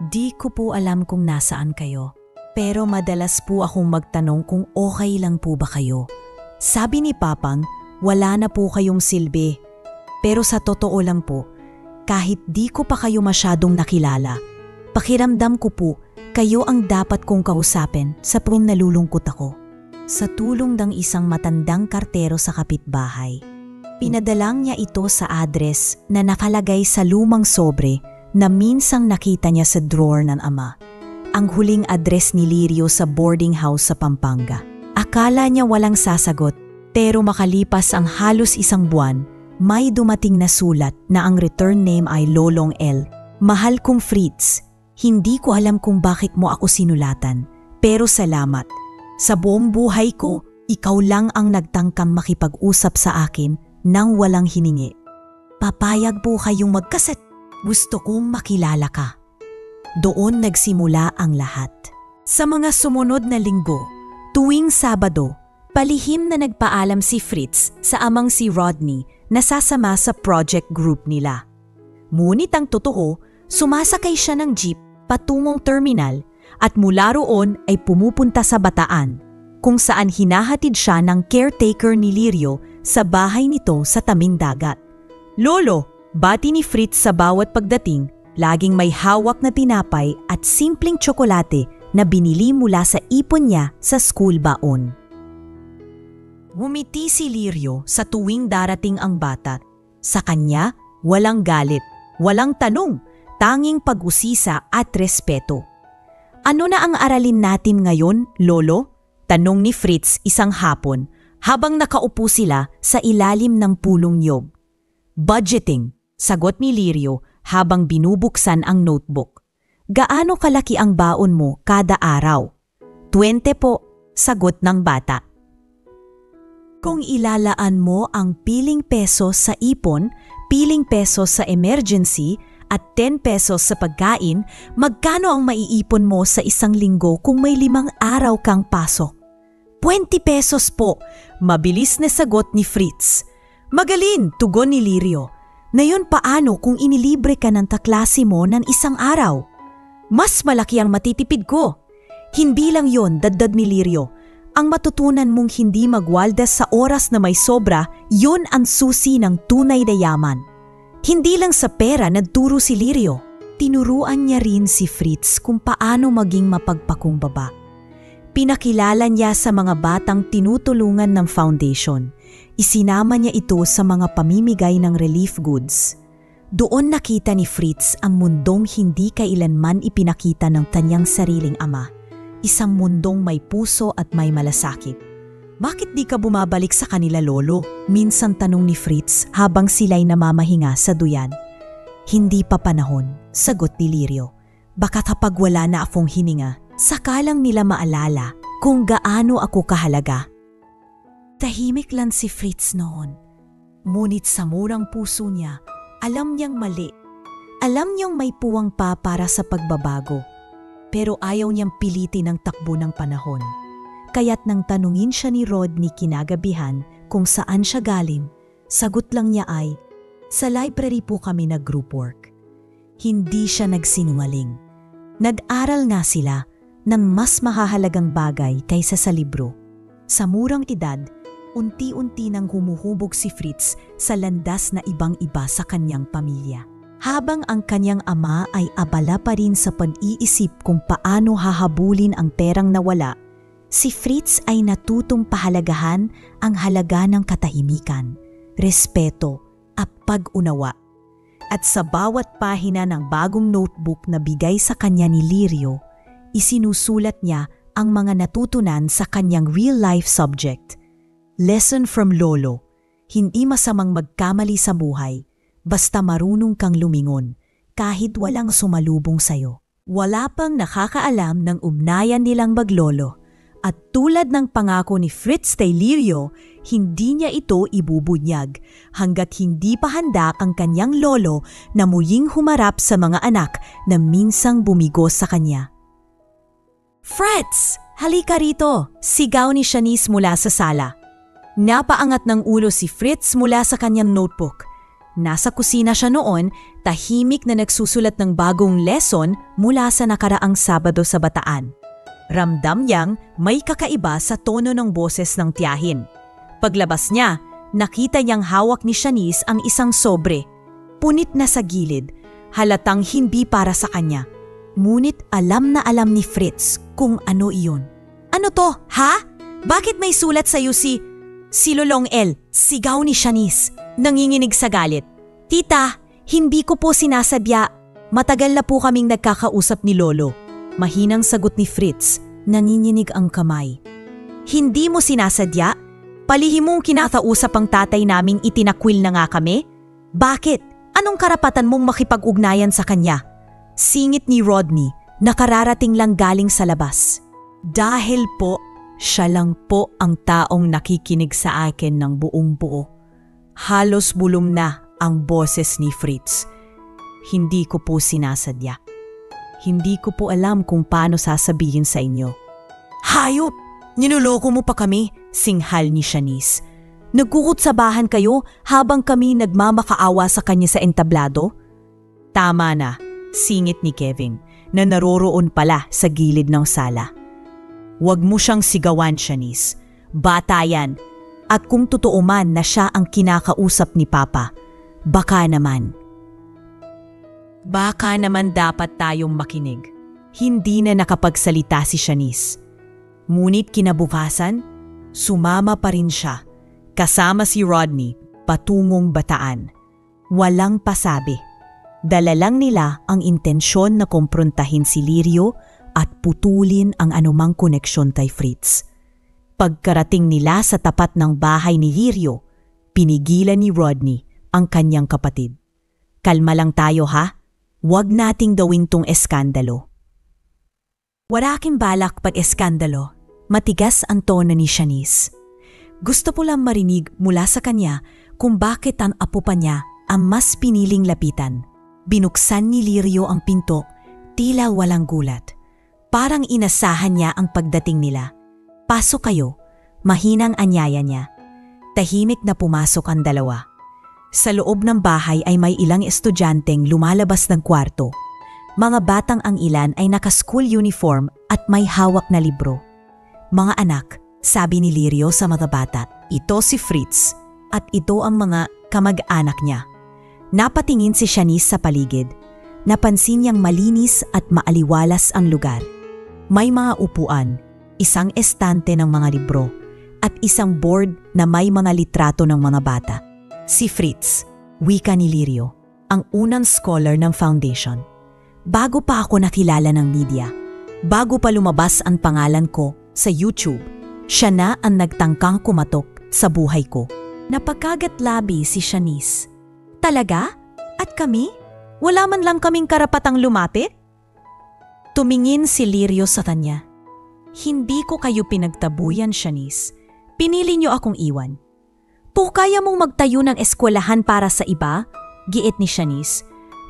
[SPEAKER 1] di ko po alam kung nasaan kayo, pero madalas po akong magtanong kung okay lang po ba kayo. Sabi ni Papang, wala na po kayong silbi. Pero sa totoo lang po, kahit di ko pa kayo masyadong nakilala, pakiramdam ko po, kayo ang dapat kong kausapin sa tuwing nalulungkot ako. Sa tulong ng isang matandang kartero sa kapitbahay, pinadalang niya ito sa address na nakalagay sa lumang sobre na minsang nakita niya sa drawer ng ama. Ang huling address ni Lirio sa boarding house sa Pampanga. Akala niya walang sasagot, pero makalipas ang halos isang buwan, may dumating na sulat na ang return name ay Lolong L. Mahal kong Fritz, hindi ko alam kung bakit mo ako sinulatan, pero salamat. Sa buong buhay ko, ikaw lang ang nagtangkang makipag-usap sa akin nang walang hiningi. Papayag po kayong magkaset. Gusto kong makilala ka. Doon nagsimula ang lahat. Sa mga sumunod na linggo, tuwing Sabado, palihim na nagpaalam si Fritz sa amang si Rodney na sasama sa project group nila. Ngunit ang totoo, sumasakay siya ng jeep patungong terminal at mula roon ay pumupunta sa Bataan, kung saan hinahatid siya ng caretaker ni Lirio sa bahay nito sa tabing dagat. Lolo, bati ni Fritz sa bawat pagdating, laging may hawak na tinapay at simpleng tsokolate na binili mula sa ipon niya sa school baon. Ngumiti si Lirio sa tuwing darating ang bata. Sa kanya, walang galit, walang tanong, tanging pag-usisa at respeto. Ano na ang aralin natin ngayon, Lolo? Tanong ni Fritz isang hapon habang nakaupo sila sa ilalim ng pulong niyog. Budgeting, sagot ni Lirio habang binubuksan ang notebook. Gaano kalaki ang baon mo kada araw? 20 po, sagot ng bata. Kung ilalaan mo ang piling peso sa ipon, piling pesos sa emergency at 10 pesos sa pagkain, magkano ang maiipon mo sa isang linggo kung may 5 araw kang pasok? 20 pesos po, mabilis na sagot ni Fritz. Magaling, tugon ni Lirio. Ngayon paano kung inilibre ka ng taklase mo ng isang araw? Mas malaki ang matitipid ko. Hindi lang yon, daddad ni Lirio. Ang matutunan mong hindi magwaldas sa oras na may sobra, yon ang susi ng tunay na yaman. Hindi lang sa pera nagturo si Lirio. Tinuruan niya rin si Fritz kung paano maging mapagpakumbaba. Pinakilala niya sa mga batang tinutulungan ng foundation. Isinama niya ito sa mga pamimigay ng relief goods. Doon nakita ni Fritz ang mundong hindi kailanman ipinakita ng kanyang sariling ama. Isang mundong may puso at may malasakit. Bakit di ka bumabalik sa kanila, Lolo? Minsan tanong ni Fritz habang sila'y namamahinga sa duyan. Hindi pa panahon, sagot ni Lirio. Baka kapag wala na akong hininga, sakalang nila maalala kung gaano ako kahalaga. Tahimik lang si Fritz noon. Ngunit sa murang puso niya, alam niyang mali. Alam niyang may puwang pa para sa pagbabago. Pero ayaw niyang pilitin ang takbo ng panahon. Kaya't nang tanungin siya ni Rodney kinagabihan kung saan siya galing, sagot lang niya ay, sa library po kami nag-group work. Hindi siya nagsinungaling. Nag-aral nga sila ng mas mahahalagang bagay kaysa sa libro. Sa murang edad, unti-unti nang humuhubog si Fritz sa landas na ibang-iba sa kanyang pamilya. Habang ang kanyang ama ay abala pa rin sa pag-iisip kung paano hahabulin ang perang nawala, si Fritz ay natutong pahalagahan ang halaga ng katahimikan, respeto at pag-unawa. At sa bawat pahina ng bagong notebook na bigay sa kanya ni Lirio, isinusulat niya ang mga natutunan sa kanyang real-life subject. Lesson from Lolo, hindi masamang magkamali sa buhay, basta marunong kang lumingon kahit walang sumalubong sa'yo. Wala pang nakakaalam ng ugnayan nilang maglolo. At tulad ng pangako ni Fritz kay Lirio, hindi niya ito ibubunyag hanggat hindi pa handa ang kanyang lolo na muling humarap sa mga anak na minsang bumigo sa kanya. Fritz! Halika rito! Sigaw ni Shanice mula sa sala. Napaangat ng ulo si Fritz mula sa kanyang notebook. Nasa kusina siya noon, tahimik na nagsusulat ng bagong lesson mula sa nakaraang Sabado sa Bataan. Ramdam niyang may kakaiba sa tono ng boses ng tiyahin. Paglabas niya, nakita niyang hawak ni Shanice ang isang sobre. Punit na sa gilid, halatang hindi para sa kanya. Ngunit alam na alam ni Fritz kung ano iyon. Ano to, ha? Bakit may sulat sa'yo si Lolong L? Sigaw ni Shanice, nanginginig sa galit. Tita, hindi ko po sinasadya. Matagal na po kaming nagkakausap ni Lolo. Mahinang sagot ni Fritz, nanginginig ang kamay. Hindi mo sinasadya? Palihim mong kinakausap ang tatay naming itinakwil na nga kami? Bakit? Anong karapatan mong makipag-ugnayan sa kanya? Singit ni Rodney, nakararating lang galing sa labas. Dahil po, siya lang po ang taong nakikinig sa akin ng buong buo. Halos bulong na ang boses ni Fritz. Hindi ko po sinasadya. Hindi ko po alam kung paano sasabihin sa inyo. Hayop! Ninuloko mo pa kami, singhal ni Shanice. Nagkukutsabahan kayo habang kami nagmamakaawa sa kanya sa entablado? Tama na, singit ni Kevin na naroroon pala sa gilid ng sala. Huwag mo siyang sigawan, Shanice. Bata yan. At kung totoo man na siya ang kinakausap ni Papa, baka naman dapat tayong makinig. Hindi na nakapagsalita si Shanice. Ngunit kinabukasan, sumama pa rin siya, kasama si Rodney, patungong Bataan. Walang pasabi. Dala lang nila ang intensyon na kumprontahin si Lirio at putulin ang anumang koneksyon kay Fritz. Pagkarating nila sa tapat ng bahay ni Lirio, pinigilan ni Rodney ang kanyang kapatid. Kalma lang tayo ha? Huwag nating gawin tong eskandalo. Wala aking balak pag-eskandalo. Matigas ang tono ni Shanice. Gusto ko lang marinig mula sa kanya kung bakit ang apo pa niya ang mas piniling lapitan. Binuksan ni Lirio ang pinto, tila walang gulat. Parang inasahan niya ang pagdating nila. "Pasok kayo," mahinang anyaya niya. Tahimik na pumasok ang dalawa. Sa loob ng bahay ay may ilang estudyanteng lumalabas ng kwarto. Mga batang ang ilan ay naka-school uniform at may hawak na libro. "Mga anak," sabi ni Lirio sa mga bata, "ito si Fritz at ito ang mga kamag-anak niya." Napatingin si Shanice sa paligid. Napansin niyang malinis at maaliwalas ang lugar. May mga upuan, isang estante ng mga libro, at isang board na may mga litrato ng mga bata. Si Fritz, wika ni Lirio, ang unang scholar ng foundation. Bago pa ako nakilala ng media, bago pa lumabas ang pangalan ko sa YouTube, siya na ang nagtangkang kumatok sa buhay ko. Napagkagat-labi si Shanice. "Talaga? At kami? Wala man lang kaming karapatang lumapit?" Tumingin si Lirio sa kanya. "Hindi ko kayo pinagtabuyan, Shanice. Pinili niyo akong iwan." "Kaya mong magtayo ng eskwelahan para sa iba?" giit ni Shanice.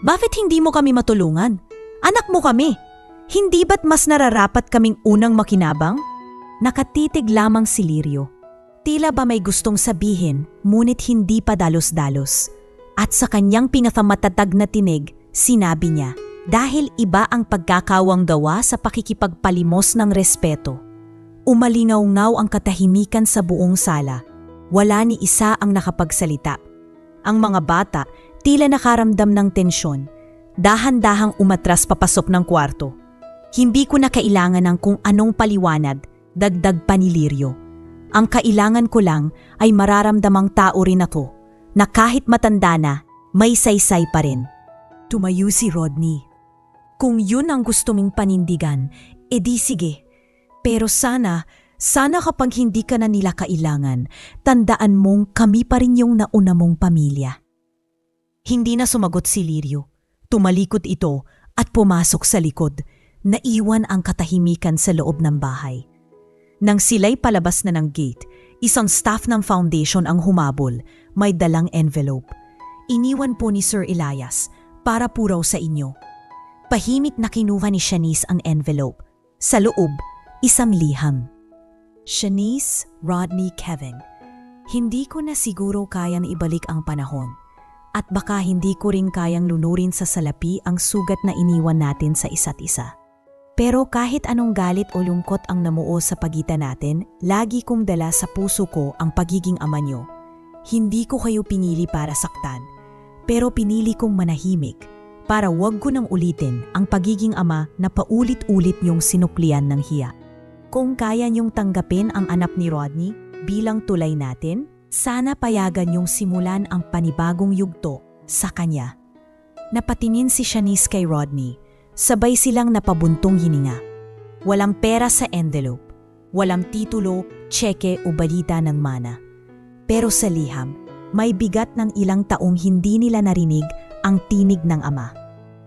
[SPEAKER 1] "Bakit hindi mo kami matulungan? Anak mo kami. Hindi ba't mas nararapat kaming unang makinabang?" Nakatitig lamang si Lirio. Tila ba may gustong sabihin, ngunit hindi pa dalos-dalos. At sa kanyang pinakamatatag na tinig, sinabi niya, dahil iba ang pagkakawang gawa sa pakikipagpalimos ng respeto. Umalingaw-ngaw ang katahimikan sa buong sala. Wala ni isa ang nakapagsalita. Ang mga bata tila nakaramdam ng tensyon. Dahan-dahang umatras papasok ng kwarto. "Hindi ko na kailangan ng kung anong paliwanag," dagdag pa ni Lirio. "Ang kailangan ko lang ay mararamdamang tao rin ako, na kahit matanda na, may saysay pa rin." Tumayo si Rodney. "Kung yun ang gusto mong panindigan, edi sige. Pero sana kapag hindi ka na nila kailangan, tandaan mong kami pa rin yung nauna mong pamilya." Hindi na sumagot si Lirio. Tumalikod ito at pumasok sa likod. Naiwan ang katahimikan sa loob ng bahay. Nang sila'y palabas na ng gate, isang staff ng foundation ang humabol, may dalang envelope. "Iniwan po ni Sir Elias, para po raw sa inyo." Pahimik na kinuha ni Shanice ang envelope. Sa loob, isang liham. "Shanice, Rodney, Kevin, hindi ko na siguro kayang ibalik ang panahon. At baka hindi ko rin kayang lunurin sa salapi ang sugat na iniwan natin sa isa't isa. Pero kahit anong galit o lungkot ang namuo sa pagitan natin, lagi kong dala sa puso ko ang pagiging ama nyo. Hindi ko kayo pinili para saktan, pero pinili kong manahimik para wag ko nang ulitin ang pagiging ama na paulit-ulit nyong sinuklian ng hiya. Kung kaya nyong tanggapin ang anak ni Rodney bilang tulay natin, sana payagan nyong simulan ang panibagong yugto sa kanya." Napatingin si Shanice kay Rodney. Sabay silang napabuntong hininga. Walang pera sa envelope, walang titulo, tseke o balita ng mana. Pero sa liham, may bigat ng ilang taong hindi nila narinig ang tinig ng ama.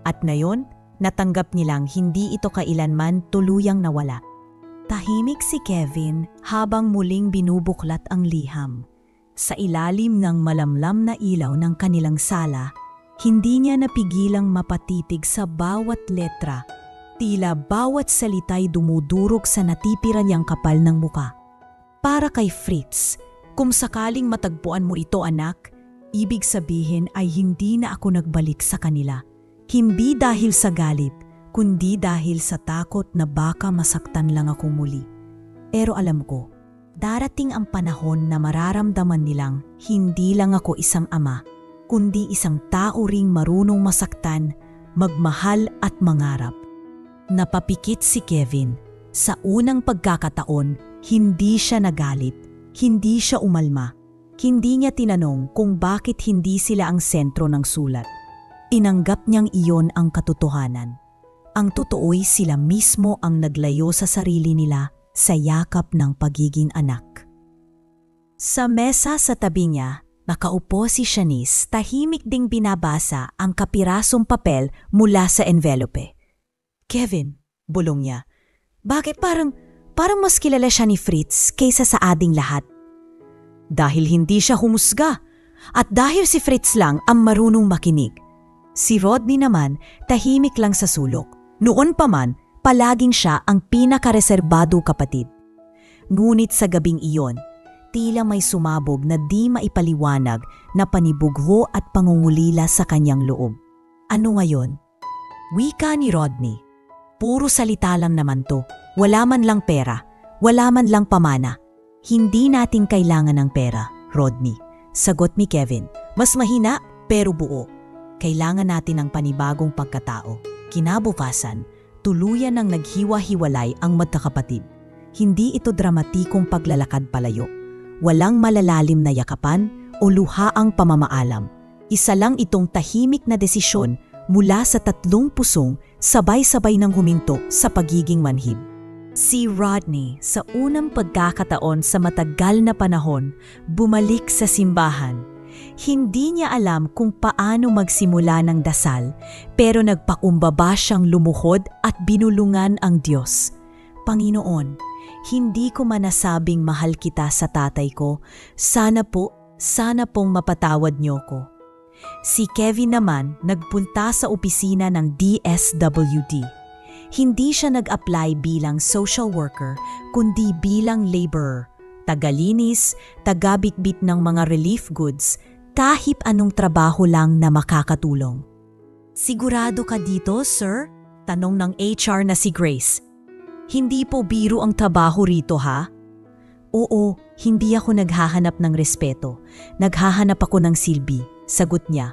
[SPEAKER 1] At ngayon, natanggap nilang hindi ito kailanman tuluyang nawala. Tahimik si Kevin habang muling binubuklat ang liham. Sa ilalim ng malamlam na ilaw ng kanilang sala, hindi niya napigilang mapatitig sa bawat letra. Tila bawat salita'y dumudurog sa natitira niyang kapal ng muka. "Para kay Fritz, kung sakaling matagpuan mo ito anak, ibig sabihin ay hindi na ako nagbalik sa kanila. Hindi dahil sa galit, kundi dahil sa takot na baka masaktan lang ako muli. Pero alam ko, darating ang panahon na mararamdaman nilang hindi lang ako isang ama, kundi isang tao ring marunong masaktan, magmahal at mangarap." Napapikit si Kevin. Sa unang pagkakataon, hindi siya nagalit, hindi siya umalma. Hindi niya tinanong kung bakit hindi sila ang sentro ng sulat. Tinanggap niyang iyon ang katotohanan. Ang totoo'y sila mismo ang naglayo sa sarili nila sa yakap ng pagiging anak. Sa mesa sa tabi niya, nakaupo si Shanice, tahimik ding binabasa ang kapirasong papel mula sa envelope. "Kevin," bulong niya, "bakit parang mas kilala siya ni Fritz kaysa sa ading lahat?" "Dahil hindi siya humusga. At dahil si Fritz lang ang marunong makinig, si Rodney naman tahimik lang sa sulok. Noon pa man, palaging siya ang pinakareserbado kapatid. Ngunit sa gabing iyon, tila may sumabog na di maipaliwanag na panibugho at pangungulila sa kanyang loob. Ano ngayon? Wika ni Rodney. Puro salita lang naman to. Wala man lang pera. Wala man lang pamana. Hindi natin kailangan ng pera, Rodney. Sagot ni Kevin. Mas mahina pero buo. Kailangan natin ng panibagong pagkatao. Kinabukasan, tuluyan ng naghiwa-hiwalay ang magkakapatid. Hindi ito dramatikong paglalakad palayo. Walang malalalim na yakapan o luhaang pamamaalam. Isa lang itong tahimik na desisyon mula sa tatlong pusong sabay-sabay nang huminto sa pagiging manhid. Si Rodney sa unang pagkakataon sa matagal na panahon bumalik sa simbahan. Hindi niya alam kung paano magsimula ng dasal pero nagpakumbaba siyang lumuhod at binulungan ang Diyos. Panginoon, hindi ko manasabing mahal kita sa tatay ko. Sana pong mapatawad niyo ko. Si Kevin naman nagpunta sa opisina ng DSWD. Hindi siya nag-apply bilang social worker, kundi bilang laborer, tagalinis, tagabitbit ng mga relief goods, kahit anong trabaho lang na makakatulong. Sigurado ka dito, sir? Tanong ng HR na si Grace. Hindi po biro ang trabaho rito, ha? Oo, hindi ako naghahanap ng respeto. Naghahanap ako ng silbi, sagot niya.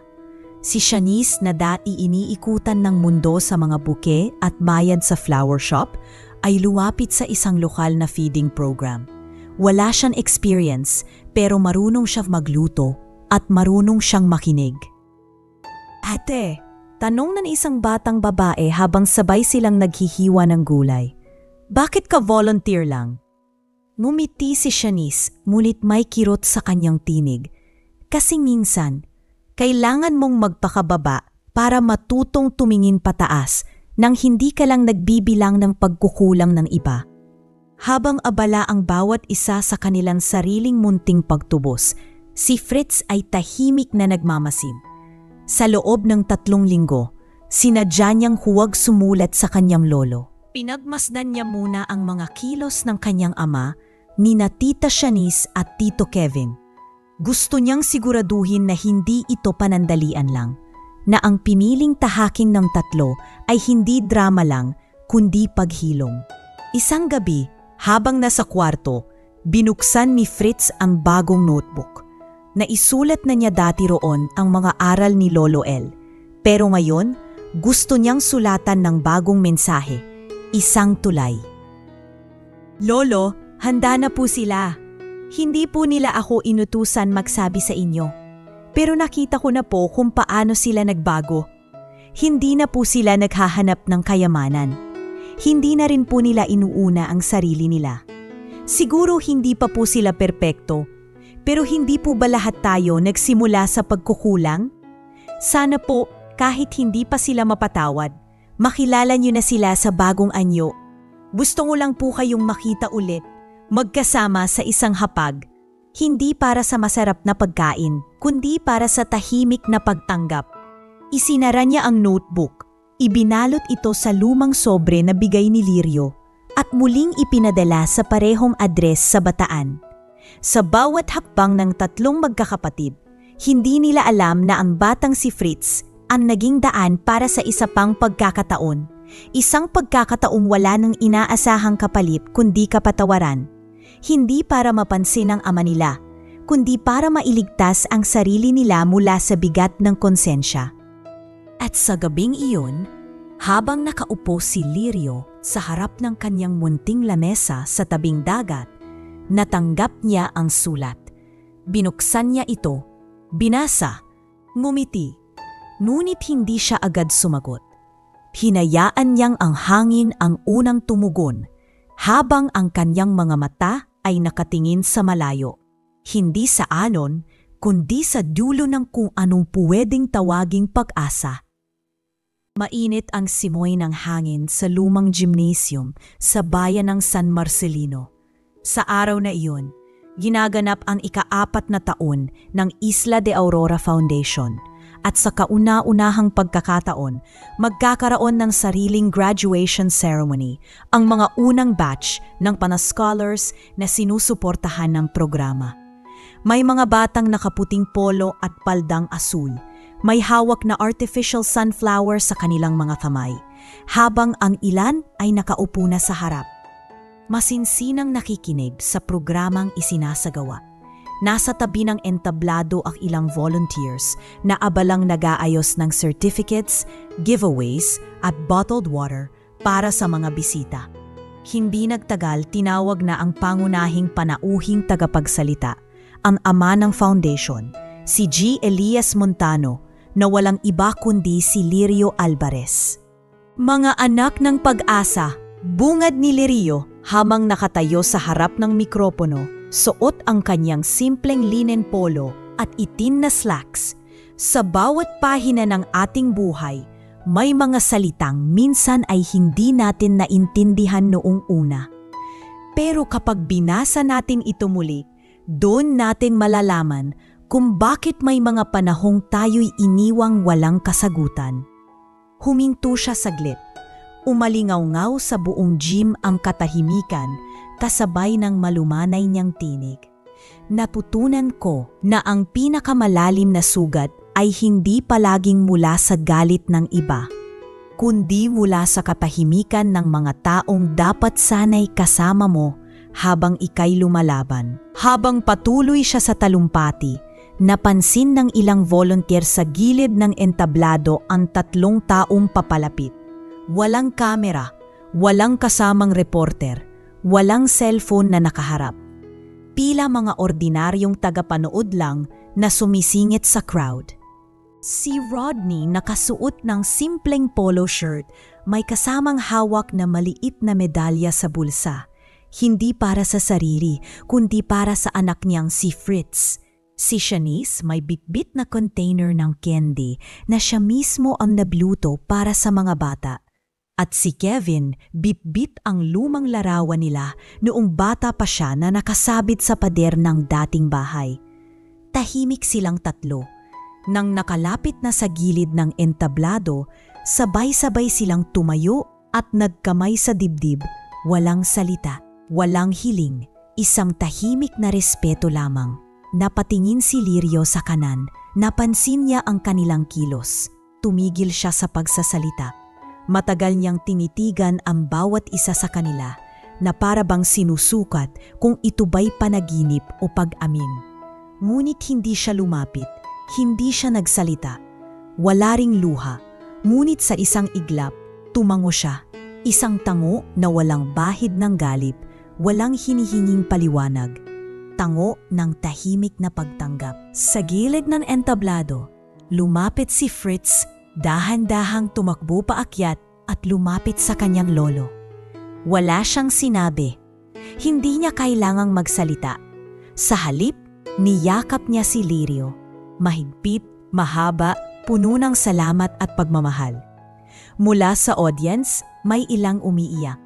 [SPEAKER 1] Si Shanice na dati iniikutan ng mundo sa mga buke at bayad sa flower shop ay luwapit sa isang lokal na feeding program. Wala siyang experience pero marunong siya magluto at marunong siyang makinig. Ate, tanong ng isang batang babae habang sabay silang naghihiwa ng gulay. Bakit ka volunteer lang? Ngumiti si Shanice, ngunit may kirot sa kanyang tinig. Kasi minsan, kailangan mong magpakababa para matutong tumingin pataas nang hindi ka lang nagbibilang ng pagkukulang ng iba. Habang abala ang bawat isa sa kanilang sariling munting pagtubos, si Fritz ay tahimik na nagmamasid. Sa loob ng 3 linggo, sinadya niyang huwag sumulat sa kanyang lolo. Pinagmasdan niya muna ang mga kilos ng kanyang ama, nina Tita Shanice at Tito Kevin. Gusto niyang siguraduhin na hindi ito panandalian lang, na ang piniling tahaking ng 3 ay hindi drama lang, kundi paghilom. Isang gabi, habang nasa kwarto, binuksan ni Fritz ang bagong notebook. Naisulat na niya dati roon ang mga aral ni Lolo El, pero ngayon, gusto niyang sulatan ng bagong mensahe. Isang tulay. Lolo, handa na po sila. Hindi po nila ako inutusan magsabi sa inyo. Pero nakita ko na po kung paano sila nagbago. Hindi na po sila naghahanap ng kayamanan. Hindi na rin po nila inuuna ang sarili nila. Siguro hindi pa po sila perpekto. Pero hindi po ba lahat tayo nagsimula sa pagkukulang? Sana po kahit hindi pa sila mapatawad, makilala niyo na sila sa bagong anyo. Gusto ko lang po kayong makita ulit, magkasama sa isang hapag. Hindi para sa masarap na pagkain, kundi para sa tahimik na pagtanggap. Isinara niya ang notebook, ibinalot ito sa lumang sobre na bigay ni Lirio, at muling ipinadala sa parehong address sa Bataan. Sa bawat hakbang ng 3 magkakapatid, hindi nila alam na ang batang si Fritz ang naging daan para sa isa pang pagkakataon. Isang pagkakataong wala ng inaasahang kapalit kundi kapatawaran. Hindi para mapansin ang ama nila, kundi para mailigtas ang sarili nila mula sa bigat ng konsensya. At sa gabing iyon, habang nakaupo si Lirio sa harap ng kanyang munting lamesa sa tabing dagat, natanggap niya ang sulat. Binuksan niya ito, binasa, ngumiti. Ngunit hindi siya agad sumagot. Hinayaan niyang ang hangin ang unang tumugon, habang ang kanyang mga mata ay nakatingin sa malayo. Hindi sa alon, kundi sa dulo ng kung anong pwedeng tawaging pag-asa. Mainit ang simoy ng hangin sa lumang gymnasium sa bayan ng San Marcelino. Sa araw na iyon, Ginaganap ang ika-4 na taon ng Isla de Aurora Foundation at sa kauna-unahang pagkakataon, magkakaroon ng sariling graduation ceremony ang mga unang batch ng pana-scholars na sinusuportahan ng programa. May mga batang nakaputing polo at paldang asul. May hawak na artificial sunflower sa kanilang mga kamay, habang ang ilan ay nakaupo na sa harap. Masinsinang nakikinig sa programang isinasagawa. Nasa tabi ng entablado ang ilang volunteers na abalang nag-aayos ng certificates, giveaways at bottled water para sa mga bisita. Hindi nagtagal, tinawag na ang pangunahing panauhing tagapagsalita, ang ama ng foundation, si G. Elias Montano, na walang iba kundi si Lirio Alvarez. Mga anak ng pag-asa, bungad ni Lirio habang nakatayo sa harap ng mikropono, suot ang kanyang simpleng linen polo at itim na slacks. Sa bawat pahina ng ating buhay, may mga salitang minsan ay hindi natin naintindihan noong una. Pero kapag binasa natin ito muli, doon natin malalaman kung bakit may mga panahong tayo'y iniwang walang kasagutan. Huminto siya saglit. Umalingaw-ngaw sa buong gym ang katahimikan kasabay ng malumanay niyang tinig. Natutunan ko na ang pinakamalalim na sugat ay hindi palaging mula sa galit ng iba, kundi mula sa katahimikan ng mga taong dapat sanay kasama mo habang ika'y lumalaban. Habang patuloy siya sa talumpati, napansin ng ilang volunteer sa gilid ng entablado ang 3 taong papalapit. Walang kamera, walang kasamang reporter, walang cellphone na nakaharap. Pila mga ordinaryong tagapanood lang na sumisingit sa crowd. Si Rodney nakasuot ng simpleng polo shirt, may kasamang hawak na maliit na medalya sa bulsa. Hindi para sa sarili, kundi para sa anak niyang si Fritz. Si Shanice may bitbit na container ng candy na siya mismo ang nabluto para sa mga bata. At si Kevin, bitbit ang lumang larawan nila noong bata pa siya na nakasabit sa pader ng dating bahay. Tahimik silang 3. Nang nakalapit na sa gilid ng entablado, sabay-sabay silang tumayo at nagkamay sa dibdib. Walang salita, walang hiling, isang tahimik na respeto lamang. Napatingin si Lirio sa kanan, napansin niya ang kanilang kilos. Tumigil siya sa pagsasalita. Matagal niyang tinitigan ang bawat isa sa kanila na para bang sinusukat kung ito ba'y panaginip o pag-amin. Ngunit hindi siya lumapit, hindi siya nagsalita. Wala ring luha, ngunit sa isang iglap, tumango siya. Isang tango na walang bahid ng galit, walang hinihinging paliwanag. Tango ng tahimik na pagtanggap. Sa gilid ng entablado, lumapit si Fritz. Dahan-dahang tumakbo paakyat at lumapit sa kanyang lolo. Wala siyang sinabi. Hindi niya kailangang magsalita. Sa halip, niyakap niya si Lirio. Mahigpit, mahaba, puno ng salamat at pagmamahal. Mula sa audience, may ilang umiiyak.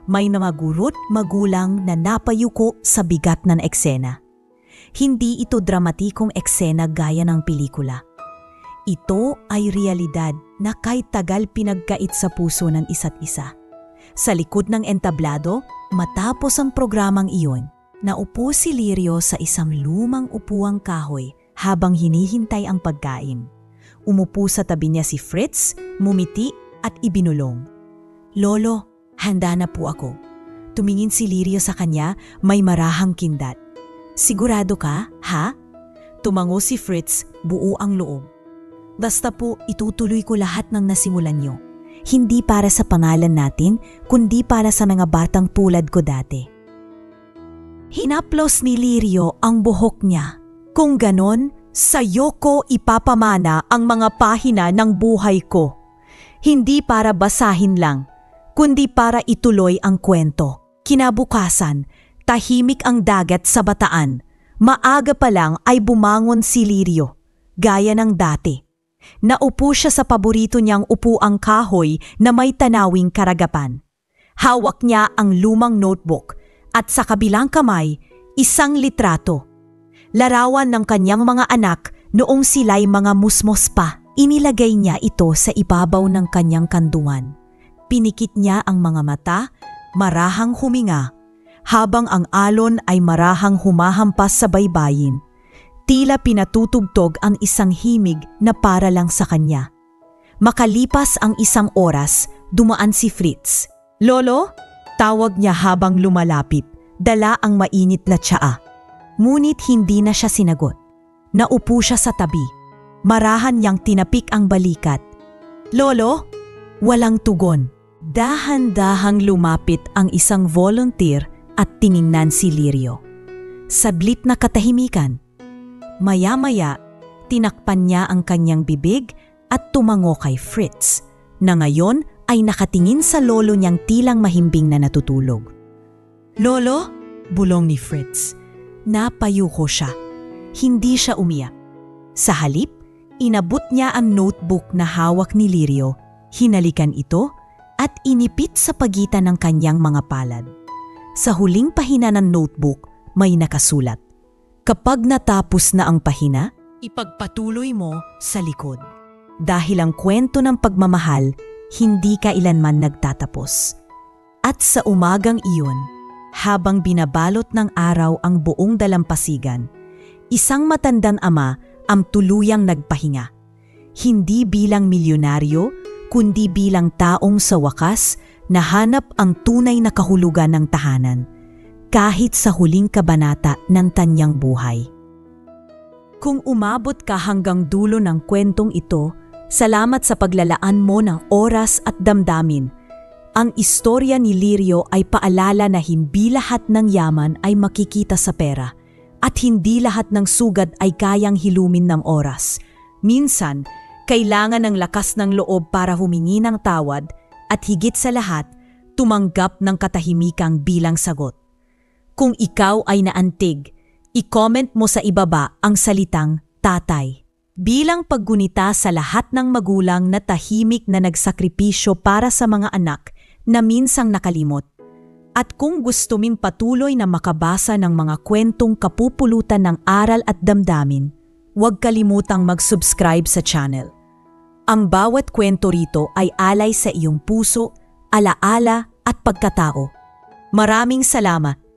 [SPEAKER 1] May namagurot magulang na napayuko sa bigat ng eksena. Hindi ito dramatikong eksena gaya ng pelikula. Ito ay realidad na kahit tagal pinagkait sa puso ng isa't isa. Sa likod ng entablado, matapos ang programang iyon, naupo si Lirio sa isang lumang upuang kahoy habang hinihintay ang pagkain. Umupo sa tabi niya si Fritz, mumiti at ibinulong. "Lolo, handa na po ako." Tumingin si Lirio sa kanya, may marahang kindat. "Sigurado ka, ha?" Tumango si Fritz, buo ang loob. "Basta po itutuloy ko lahat ng nasimulan niyo. Hindi para sa pangalan natin, kundi para sa mga batang tulad ko dati." Hinaplos ni Lirio ang buhok niya. "Kung ganon, sa'yo ko ipapamana ang mga pahina ng buhay ko. Hindi para basahin lang, kundi para ituloy ang kwento." Kinabukasan, tahimik ang dagat sa Bataan. Maaga pa lang ay bumangon si Lirio, gaya ng dati. Naupo siya sa paborito niyang upuang kahoy na may tanawing karagapan. Hawak niya ang lumang notebook at sa kabilang kamay, isang litrato. Larawan ng kanyang mga anak noong sila'y mga musmos pa. Inilagay niya ito sa ibabaw ng kanyang kanduan. Pinikit niya ang mga mata, marahang huminga, habang ang alon ay marahang humahampas sa baybayin. Tila pinatutugtog ang isang himig na para lang sa kanya. Makalipas ang 1 oras, dumaan si Fritz. "Lolo?" tawag niya habang lumalapit, dala ang mainit na tsaa. Ngunit hindi na siya sinagot. Naupo siya sa tabi. Marahan niyang tinapik ang balikat. "Lolo?" Walang tugon. Dahan-dahang lumapit ang isang volunteer at tiningnan si Lirio. Sablit na katahimikan. Maya-maya, tinakpan niya ang kanyang bibig at tumango kay Fritz, na ngayon ay nakatingin sa lolo niyang tilang mahimbing na natutulog. "Lolo?" bulong ni Fritz. Napayuko siya. Hindi siya umiyak. Sa halip, inabot niya ang notebook na hawak ni Lirio, hinalikan ito at inipit sa pagitan ng kanyang mga palad. Sa huling pahina ng notebook, may nakasulat. "Kapag natapos na ang pahina, ipagpatuloy mo sa likod." Dahil ang kwento ng pagmamahal, hindi kailanman nagtatapos. At sa umagang iyon, habang binabalot ng araw ang buong dalampasigan, isang matandang ama ang tuluyang nagpahinga. Hindi bilang milyonaryo, kundi bilang taong sa wakas nahanap ang tunay na kahulugan ng tahanan, kahit sa huling kabanata ng kanyang buhay. Kung umabot ka hanggang dulo ng kwentong ito, salamat sa paglalaan mo ng oras at damdamin. Ang istorya ni Lirio ay paalala na hindi lahat ng yaman ay makikita sa pera at hindi lahat ng sugad ay kayang hilumin ng oras. Minsan, kailangan ng lakas ng loob para humingi ng tawad at higit sa lahat, tumanggap ng katahimikang bilang sagot. Kung ikaw ay naantig, i-comment mo sa ibaba ang salitang tatay. Bilang paggunita sa lahat ng magulang na tahimik na nagsakripisyo para sa mga anak na minsang nakalimot. At kung gusto min patuloy na makabasa ng mga kwentong kapupulutan ng aral at damdamin, huwag kalimutang mag-subscribe sa channel. Ang bawat kwento rito ay alay sa iyong puso, alaala at pagkatao. Maraming salamat!